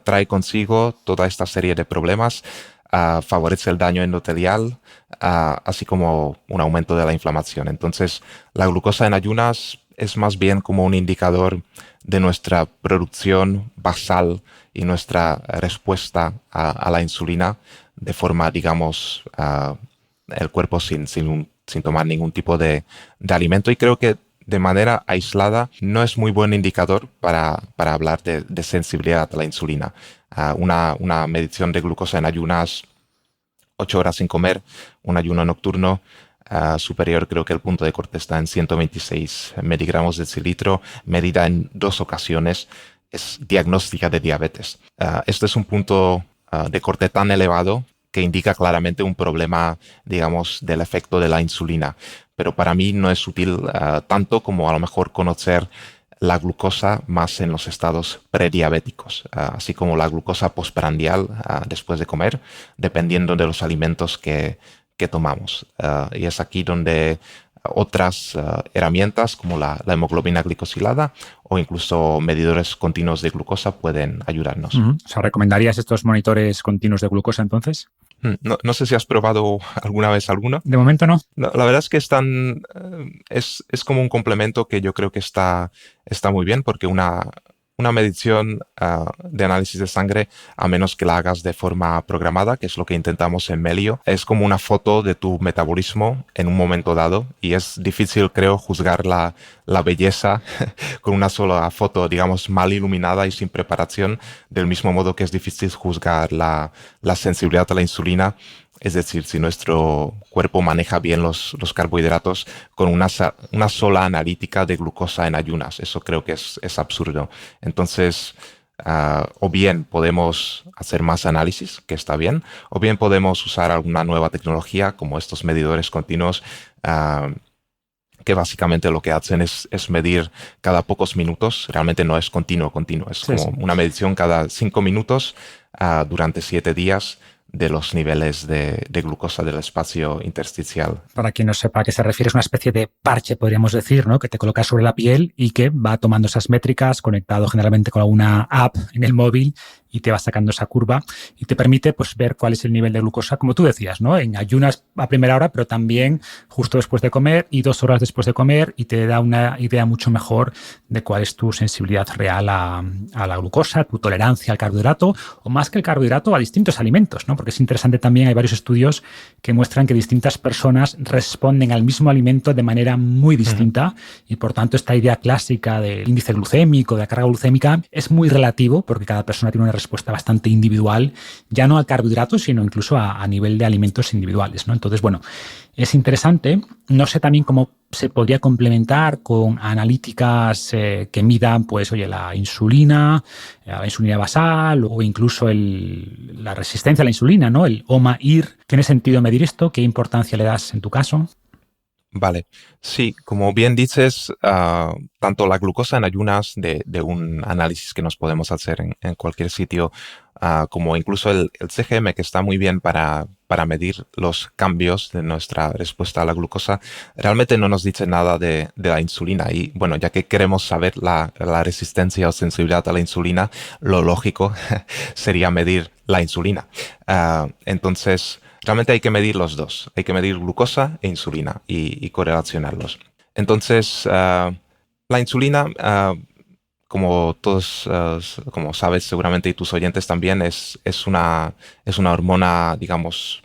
[SPEAKER 2] trae consigo toda esta serie de problemas. Favorece el daño endotelial, así como un aumento de la inflamación. Entonces, la glucosa en ayunas es más bien como un indicador de nuestra producción basal y nuestra respuesta a la insulina de forma, digamos, el cuerpo sin tomar ningún tipo de alimento. Y creo que de manera aislada no es muy buen indicador para hablar de sensibilidad a la insulina. Una medición de glucosa en ayunas, 8 horas sin comer, un ayuno nocturno superior, creo que el punto de corte está en 126 miligramos de decilitro, medida en 2 ocasiones, es diagnóstica de diabetes. Esto es un punto de corte tan elevado que indica claramente un problema, digamos, del efecto de la insulina. Pero para mí no es útil tanto como a lo mejor conocer la glucosa más en los estados prediabéticos, así como la glucosa postprandial después de comer, dependiendo de los alimentos que tomamos. Y es aquí donde otras herramientas como la hemoglobina glicosilada o incluso medidores continuos de glucosa pueden ayudarnos.
[SPEAKER 1] O sea, ¿recomendarías estos monitores continuos de glucosa entonces?
[SPEAKER 2] No sé si has probado alguna vez alguno.
[SPEAKER 1] De momento no.
[SPEAKER 2] No, la verdad es que es como un complemento que yo creo que está muy bien, porque una medición de análisis de sangre, a menos que la hagas de forma programada, que es lo que intentamos en Melio, es como una foto de tu metabolismo en un momento dado, y es difícil, creo, juzgar la belleza con una sola foto, digamos, mal iluminada y sin preparación, del mismo modo que es difícil juzgar la sensibilidad a la insulina. Es decir, si nuestro cuerpo maneja bien los carbohidratos con una sola analítica de glucosa en ayunas. Eso creo que es absurdo. Entonces, o bien podemos hacer más análisis, que está bien, o bien podemos usar alguna nueva tecnología como estos medidores continuos, que básicamente lo que hacen es medir cada pocos minutos. Realmente no es continuo. Es como una medición cada 5 minutos durante 7 días de los niveles de glucosa del espacio intersticial.
[SPEAKER 1] Para quien no sepa a qué se refiere, es una especie de parche, podríamos decir, ¿no? Que te colocas sobre la piel y que va tomando esas métricas, conectado generalmente con alguna app en el móvil, y te va sacando esa curva y te permite, pues, ver cuál es el nivel de glucosa, como tú decías, ¿no? En ayunas a primera hora, pero también justo después de comer y 2 horas después de comer, y te da una idea mucho mejor de cuál es tu sensibilidad real a la glucosa, tu tolerancia al carbohidrato, o más que el carbohidrato, a distintos alimentos, ¿no? Porque es interesante también, hay varios estudios que muestran que distintas personas responden al mismo alimento de manera muy distinta, y por tanto esta idea clásica del índice glucémico, de la carga glucémica, es muy relativo, porque cada persona tiene una respuesta bastante individual, ya no al carbohidrato, sino incluso a nivel de alimentos individuales, ¿no? Entonces, bueno, es interesante. No sé también cómo se podría complementar con analíticas que midan, pues, oye, la insulina basal, o incluso la resistencia a la insulina, ¿no? El OMA-IR. ¿Tiene sentido medir esto? ¿Qué importancia le das en tu caso?
[SPEAKER 2] Vale, sí, como bien dices, tanto la glucosa en ayunas de un análisis que nos podemos hacer en cualquier sitio, como incluso el CGM, que está muy bien para medir los cambios de nuestra respuesta a la glucosa, realmente no nos dice nada de la insulina. Y bueno, ya que queremos saber la resistencia o sensibilidad a la insulina, lo lógico sería medir la insulina. Entonces, realmente hay que medir los dos. Hay que medir glucosa e insulina y correlacionarlos. Entonces, la insulina, como todos, como sabes seguramente, y tus oyentes también, es una hormona, digamos,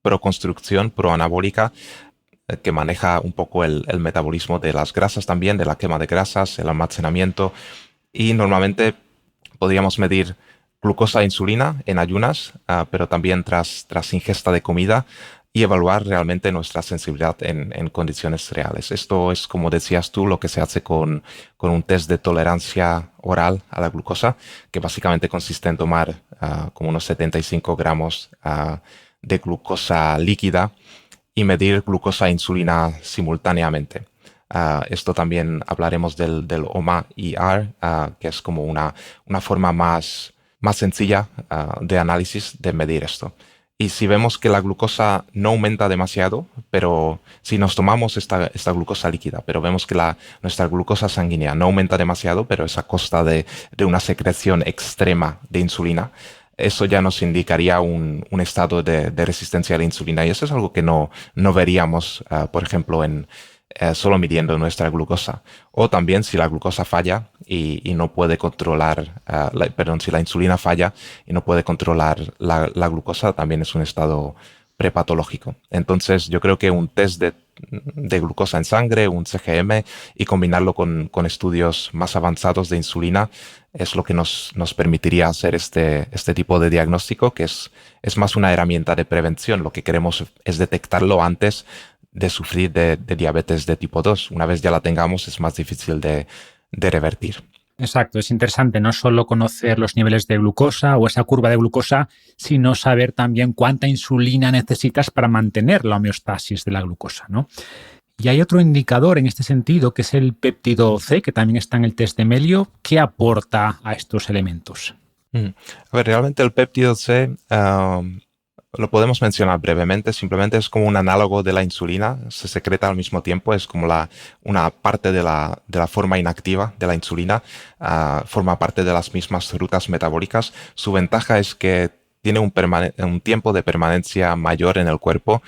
[SPEAKER 2] pro-construcción, pro-anabólica, que maneja un poco el metabolismo de las grasas también, de la quema de grasas, el almacenamiento. Y normalmente podríamos medir glucosa e insulina en ayunas, pero también tras ingesta de comida, y evaluar realmente nuestra sensibilidad en condiciones reales. Esto es, como decías tú, lo que se hace con un test de tolerancia oral a la glucosa, que básicamente consiste en tomar como unos 75 gramos de glucosa líquida y medir glucosa e insulina simultáneamente. Esto también hablaremos del OMA-IR, que es como una forma más más sencilla de análisis de medir esto. Y si vemos que la glucosa no aumenta demasiado, pero si nos tomamos esta glucosa líquida, pero vemos que nuestra glucosa sanguínea no aumenta demasiado, pero es a costa de una secreción extrema de insulina, eso ya nos indicaría un estado de resistencia a la insulina. Y eso es algo que no veríamos, por ejemplo, solo midiendo nuestra glucosa. O también si la glucosa falla y no puede controlar, si la insulina falla y no puede controlar la glucosa, también es un estado prepatológico. Entonces yo creo que un test de glucosa en sangre, un CGM, y combinarlo con estudios más avanzados de insulina es lo que nos permitiría hacer este tipo de diagnóstico, que es más una herramienta de prevención. Lo que queremos es detectarlo antes de sufrir de diabetes de tipo 2. Una vez ya la tengamos, es más difícil de revertir.
[SPEAKER 1] Exacto, es interesante no solo conocer los niveles de glucosa o esa curva de glucosa, sino saber también cuánta insulina necesitas para mantener la homeostasis de la glucosa, ¿no? Y hay otro indicador en este sentido, que es el péptido C, que también está en el test de Melio. ¿Qué aporta a estos elementos?
[SPEAKER 2] A ver, realmente el péptido C lo podemos mencionar brevemente. Simplemente es como un análogo de la insulina, se secreta al mismo tiempo, es como una parte de la forma inactiva de la insulina, forma parte de las mismas rutas metabólicas. Su ventaja es que tiene un tiempo de permanencia mayor en el cuerpo,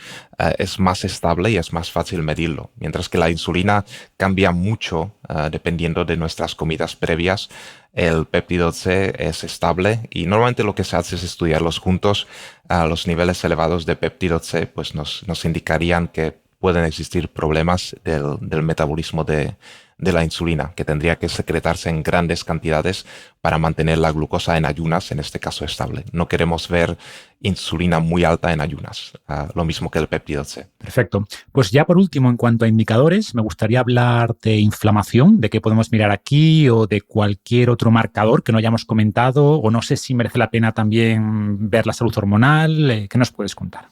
[SPEAKER 2] es más estable y es más fácil medirlo. Mientras que la insulina cambia mucho dependiendo de nuestras comidas previas, el péptido C es estable y normalmente lo que se hace es estudiarlos juntos. Los niveles elevados de péptido C pues nos indicarían que pueden existir problemas del metabolismo de la insulina, que tendría que secretarse en grandes cantidades para mantener la glucosa en ayunas, en este caso estable. No queremos ver insulina muy alta en ayunas, lo mismo que el péptido C.
[SPEAKER 1] Perfecto. Pues ya por último, en cuanto a indicadores, me gustaría hablar de inflamación, de qué podemos mirar aquí o de cualquier otro marcador que no hayamos comentado, o no sé si merece la pena también ver la salud hormonal. ¿Qué nos puedes contar?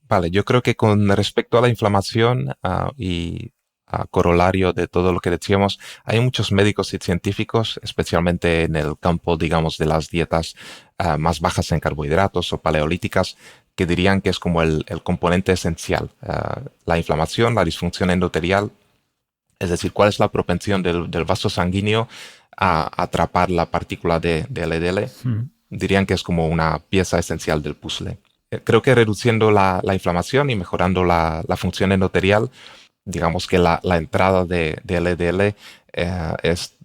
[SPEAKER 2] Vale, yo creo que con respecto a la inflamación y corolario de todo lo que decíamos, hay muchos médicos y científicos, especialmente en el campo, digamos, de las dietas más bajas en carbohidratos o paleolíticas, que dirían que es como el componente esencial. La inflamación, la disfunción endotelial, es decir, cuál es la propensión del vaso sanguíneo a atrapar la partícula de LDL, dirían que es como una pieza esencial del puzzle. Creo que reduciendo la inflamación y mejorando la función endotelial, digamos que la entrada de LDL,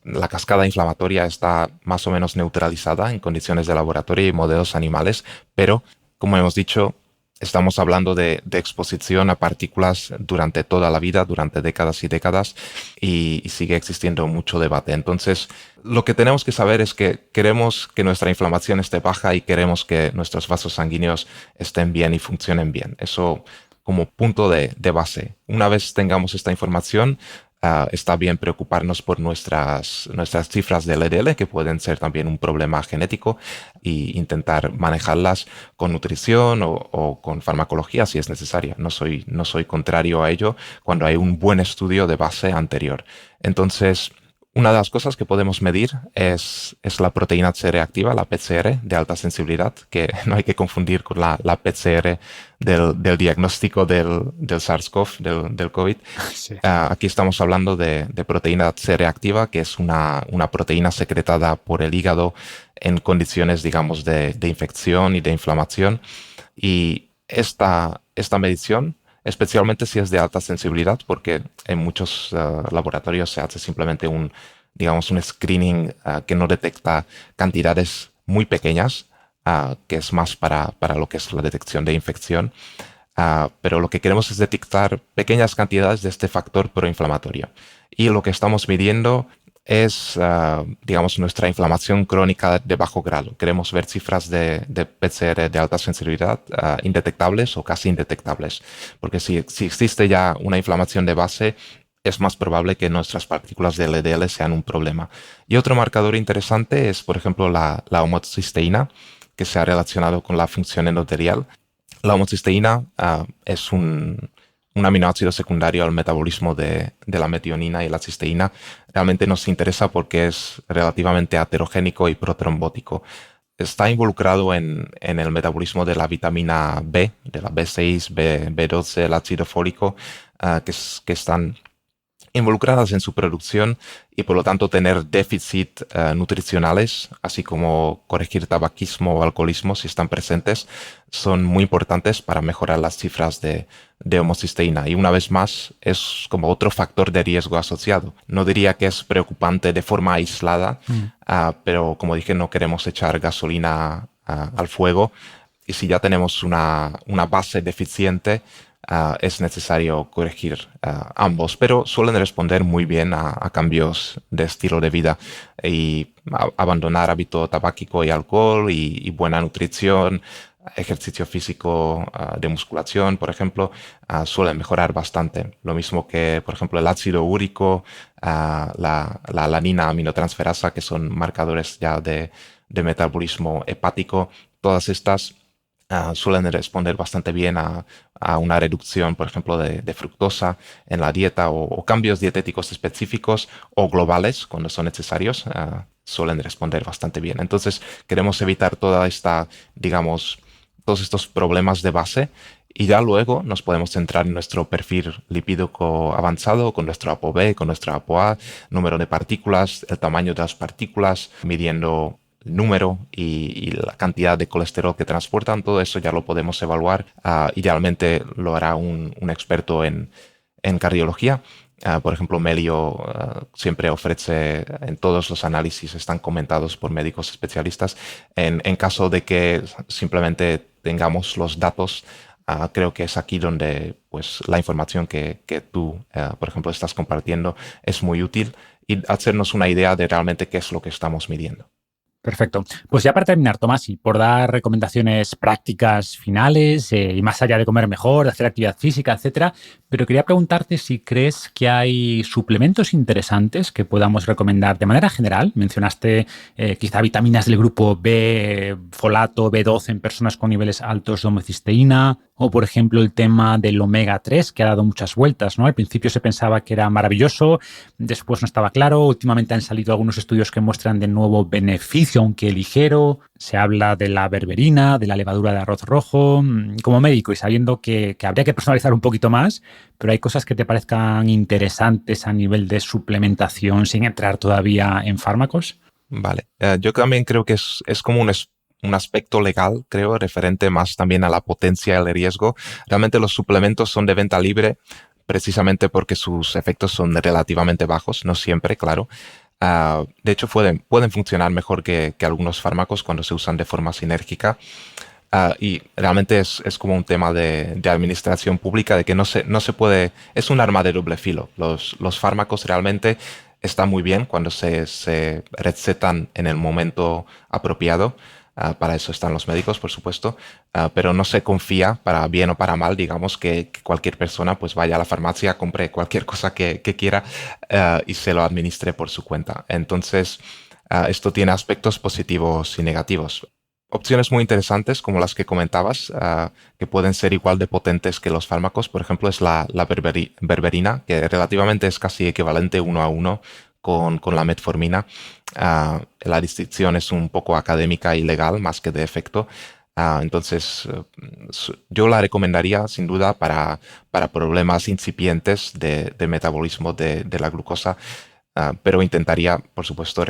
[SPEAKER 2] la cascada inflamatoria está más o menos neutralizada en condiciones de laboratorio y modelos animales, pero como hemos dicho, estamos hablando de exposición a partículas durante toda la vida, durante décadas y décadas, y sigue existiendo mucho debate. Entonces, lo que tenemos que saber es que queremos que nuestra inflamación esté baja y queremos que nuestros vasos sanguíneos estén bien y funcionen bien. Eso como punto de base. Una vez tengamos esta información, está bien preocuparnos por nuestras cifras de LDL, que pueden ser también un problema genético, e intentar manejarlas con nutrición o con farmacología si es necesaria. No soy contrario a ello cuando hay un buen estudio de base anterior. Entonces, una de las cosas que podemos medir es la proteína C reactiva, la PCR de alta sensibilidad, que no hay que confundir con la PCR del diagnóstico del SARS-CoV, del COVID.
[SPEAKER 1] Sí.
[SPEAKER 2] Aquí estamos hablando de proteína C reactiva, que es una proteína secretada por el hígado en condiciones, digamos, de infección y de inflamación. Y esta medición, especialmente si es de alta sensibilidad, porque en muchos laboratorios se hace simplemente un screening que no detecta cantidades muy pequeñas, que es más para lo que es la detección de infección. Pero lo que queremos es detectar pequeñas cantidades de este factor proinflamatorio. Y lo que estamos midiendo es, nuestra inflamación crónica de bajo grado. Queremos ver cifras de PCR de alta sensibilidad indetectables o casi indetectables. Porque si existe ya una inflamación de base, es más probable que nuestras partículas de LDL sean un problema. Y otro marcador interesante es, por ejemplo, la homocisteína, que se ha relacionado con la función endotelial. La homocisteína es un un aminoácido secundario al metabolismo de la metionina y la cisteína, realmente nos interesa porque es relativamente aterogénico y protrombótico. Está involucrado en el metabolismo de la vitamina B, de la B6, B12, el ácido fólico, que están involucradas en su producción y por lo tanto tener déficit nutricionales, así como corregir tabaquismo o alcoholismo si están presentes, son muy importantes para mejorar las cifras de homocisteína. Y una vez más, es como otro factor de riesgo asociado. No diría que es preocupante de forma aislada, pero como dije, no queremos echar gasolina al fuego. Y si ya tenemos una base deficiente, es necesario corregir ambos, pero suelen responder muy bien a cambios de estilo de vida y abandonar hábito tabáquico y alcohol y buena nutrición, ejercicio físico de musculación, por ejemplo, suelen mejorar bastante. Lo mismo que, por ejemplo, el ácido úrico, la alanina aminotransferasa, que son marcadores ya de metabolismo hepático, todas estas suelen responder bastante bien a una reducción, por ejemplo, de fructosa en la dieta o cambios dietéticos específicos o globales cuando son necesarios. Suelen responder bastante bien. Entonces, queremos evitar toda esta, digamos, todos estos problemas de base y ya luego nos podemos centrar en nuestro perfil lipídico avanzado con nuestro ApoB, con nuestro ApoA, número de partículas, el tamaño de las partículas, midiendo el número y la cantidad de colesterol que transportan. Todo eso ya lo podemos evaluar. Idealmente lo hará un experto en cardiología. Por ejemplo, Melio siempre ofrece, en todos los análisis están comentados por médicos especialistas. En caso de que simplemente tengamos los datos, creo que es aquí donde pues, la información que tú, por ejemplo, estás compartiendo es muy útil y hacernos una idea de realmente qué es lo que estamos midiendo.
[SPEAKER 1] Perfecto. Pues ya para terminar, Tomás, y por dar recomendaciones prácticas finales y más allá de comer mejor, de hacer actividad física, etcétera, pero quería preguntarte si crees que hay suplementos interesantes que podamos recomendar de manera general. Mencionaste quizá vitaminas del grupo B, folato, B12 en personas con niveles altos de homocisteína, o por ejemplo el tema del omega 3 que ha dado muchas vueltas, ¿no? Al principio se pensaba que era maravilloso, después no estaba claro, últimamente han salido algunos estudios que muestran de nuevo beneficio, aunque ligero. Se habla de la berberina, de la levadura de arroz rojo. Como médico y sabiendo que habría que personalizar un poquito más, pero hay cosas que te parezcan interesantes a nivel de suplementación sin entrar todavía en fármacos.
[SPEAKER 2] Vale, yo también creo que es como un aspecto legal, creo, referente más también a la potencia y el riesgo. Realmente los suplementos son de venta libre precisamente porque sus efectos son relativamente bajos, no siempre, claro. De hecho, pueden funcionar mejor que algunos fármacos cuando se usan de forma sinérgica. Y realmente es como un tema de administración pública, de que no se puede, es un arma de doble filo. Los fármacos realmente están muy bien cuando se recetan en el momento apropiado. Para eso están los médicos, por supuesto, pero no se confía, para bien o para mal, digamos, que cualquier persona pues vaya a la farmacia, compre cualquier cosa que quiera y se lo administre por su cuenta. Entonces, esto tiene aspectos positivos y negativos. Opciones muy interesantes, como las que comentabas, que pueden ser igual de potentes que los fármacos, por ejemplo, es la berberina, que relativamente es casi equivalente 1 a 1 con la metformina. La distinción es un poco académica y legal más que de efecto. Entonces, yo la recomendaría sin duda para problemas incipientes de metabolismo de la glucosa, pero intentaría, por supuesto,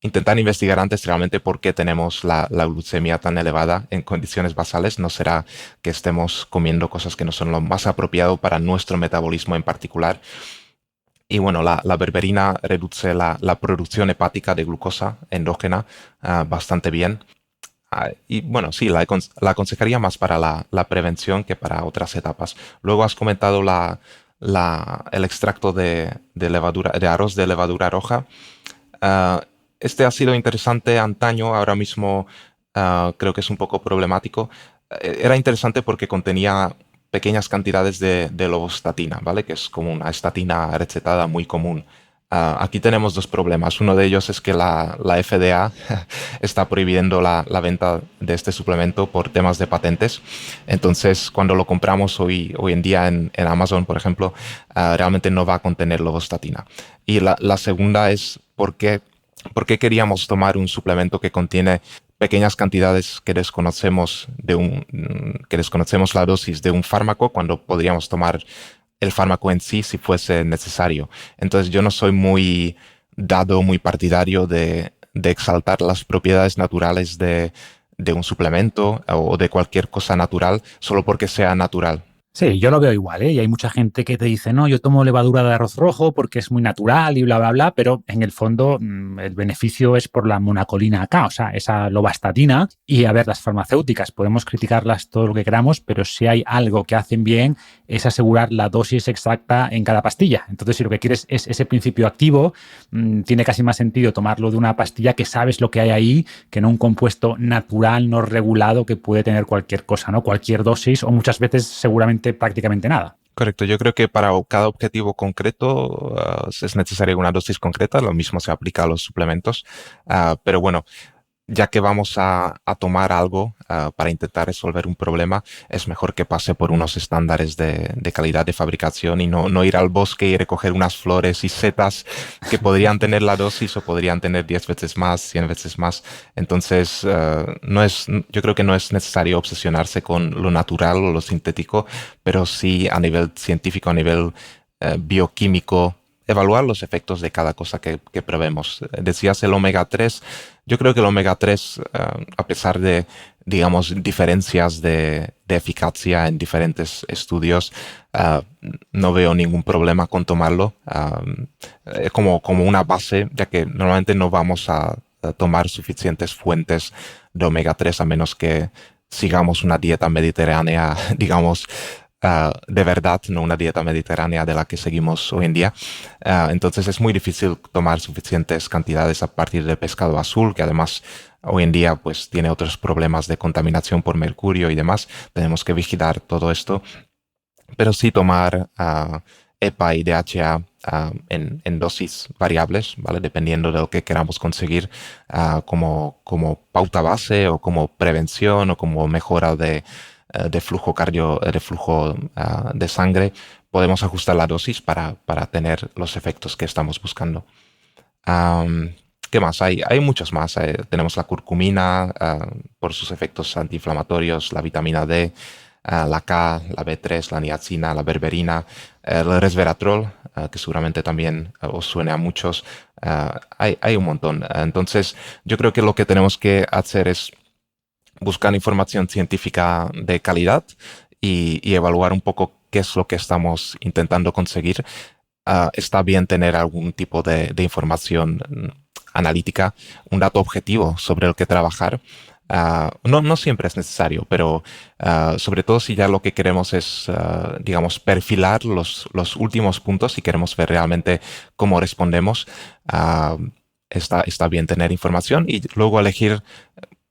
[SPEAKER 2] intentar investigar antes realmente por qué tenemos la glucemia tan elevada en condiciones basales. No será que estemos comiendo cosas que no son lo más apropiado para nuestro metabolismo en particular. Y bueno, la berberina reduce la producción hepática de glucosa endógena bastante bien. Y bueno, sí, la aconsejaría más para la prevención que para otras etapas. Luego has comentado el extracto de arroz de levadura roja. Este ha sido interesante antaño, ahora mismo creo que es un poco problemático. Era interesante porque contenía pequeñas cantidades de lovastatina, ¿vale? Que es como una estatina recetada muy común Aquí tenemos dos problemas. Uno de ellos es que la FDA está prohibiendo la venta de este suplemento por temas de patentes. Entonces, cuando lo compramos hoy en día en Amazon, por ejemplo, realmente no va a contener logostatina. Y la segunda es ¿por qué queríamos tomar un suplemento que contiene pequeñas cantidades que desconocemos la dosis de un fármaco cuando podríamos tomar el fármaco en sí si fuese necesario? Entonces yo no soy muy partidario de exaltar las propiedades naturales de un suplemento o de cualquier cosa natural solo porque sea natural.
[SPEAKER 1] Sí, yo lo veo igual, ¿eh? Y hay mucha gente que te dice, no, yo tomo levadura de arroz rojo porque es muy natural y bla, bla, bla, pero en el fondo el beneficio es por la monacolina K, o sea, esa lovastatina. Y a ver, las farmacéuticas podemos criticarlas todo lo que queramos, pero si hay algo que hacen bien es asegurar la dosis exacta en cada pastilla. Entonces, si lo que quieres es ese principio activo, tiene casi más sentido tomarlo de una pastilla que sabes lo que hay ahí que no un compuesto natural, no regulado, que puede tener cualquier cosa, ¿no? Cualquier dosis o muchas veces seguramente prácticamente nada.
[SPEAKER 2] Correcto. Yo creo que para cada objetivo concreto es necesaria una dosis concreta. Lo mismo se aplica a los suplementos. Pero bueno, ya que vamos a tomar algo para intentar resolver un problema, es mejor que pase por unos estándares de calidad de fabricación y no ir al bosque y recoger unas flores y setas que podrían tener la dosis o podrían tener 10 veces más, 100 veces más. Entonces, yo creo que no es necesario obsesionarse con lo natural o lo sintético, pero sí a nivel científico, a nivel bioquímico, evaluar los efectos de cada cosa que probemos. Decías el omega 3. Yo creo que el omega 3, a pesar de, digamos, diferencias de eficacia en diferentes estudios, no veo ningún problema con tomarlo como una base, ya que normalmente no vamos a tomar suficientes fuentes de omega 3 a menos que sigamos una dieta mediterránea, digamos, de verdad, no una dieta mediterránea de la que seguimos hoy en día. Entonces es muy difícil tomar suficientes cantidades a partir de pescado azul, que además hoy en día pues tiene otros problemas de contaminación por mercurio y demás. Tenemos que vigilar todo esto. Pero sí tomar EPA y DHA en dosis variables, ¿vale? Dependiendo de lo que queramos conseguir como pauta base o como prevención o como mejora de flujo de sangre, podemos ajustar la dosis para tener los efectos que estamos buscando. ¿Qué más? Hay muchos más. Tenemos la curcumina por sus efectos antiinflamatorios, la vitamina D, la K, la B3, la niacina, la berberina, el resveratrol, que seguramente también os suene a muchos. Hay un montón. Entonces, yo creo que lo que tenemos que hacer es buscar información científica de calidad y evaluar un poco qué es lo que estamos intentando conseguir. Está bien tener algún tipo de información analítica, un dato objetivo sobre el que trabajar. No siempre es necesario, pero sobre todo si ya lo que queremos es, digamos, perfilar los últimos puntos y queremos ver realmente cómo respondemos, está bien tener información y luego elegir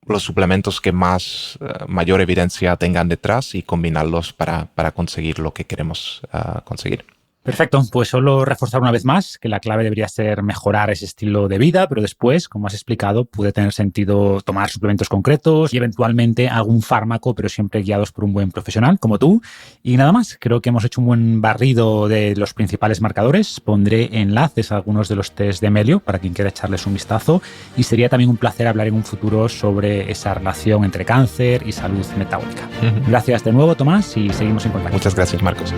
[SPEAKER 2] los suplementos que mayor evidencia tengan detrás y combinarlos para conseguir lo que queremos conseguir.
[SPEAKER 1] Perfecto, pues solo reforzar una vez más que la clave debería ser mejorar ese estilo de vida, pero después, como has explicado, puede tener sentido tomar suplementos concretos y eventualmente algún fármaco, pero siempre guiados por un buen profesional como tú. Y nada más, creo que hemos hecho un buen barrido de los principales marcadores. Pondré enlaces a algunos de los test de Emilio para quien quiera echarles un vistazo y sería también un placer hablar en un futuro sobre esa relación entre cáncer y salud metabólica. Gracias de nuevo, Tomás, y seguimos en contacto.
[SPEAKER 2] Muchas gracias, Marcos.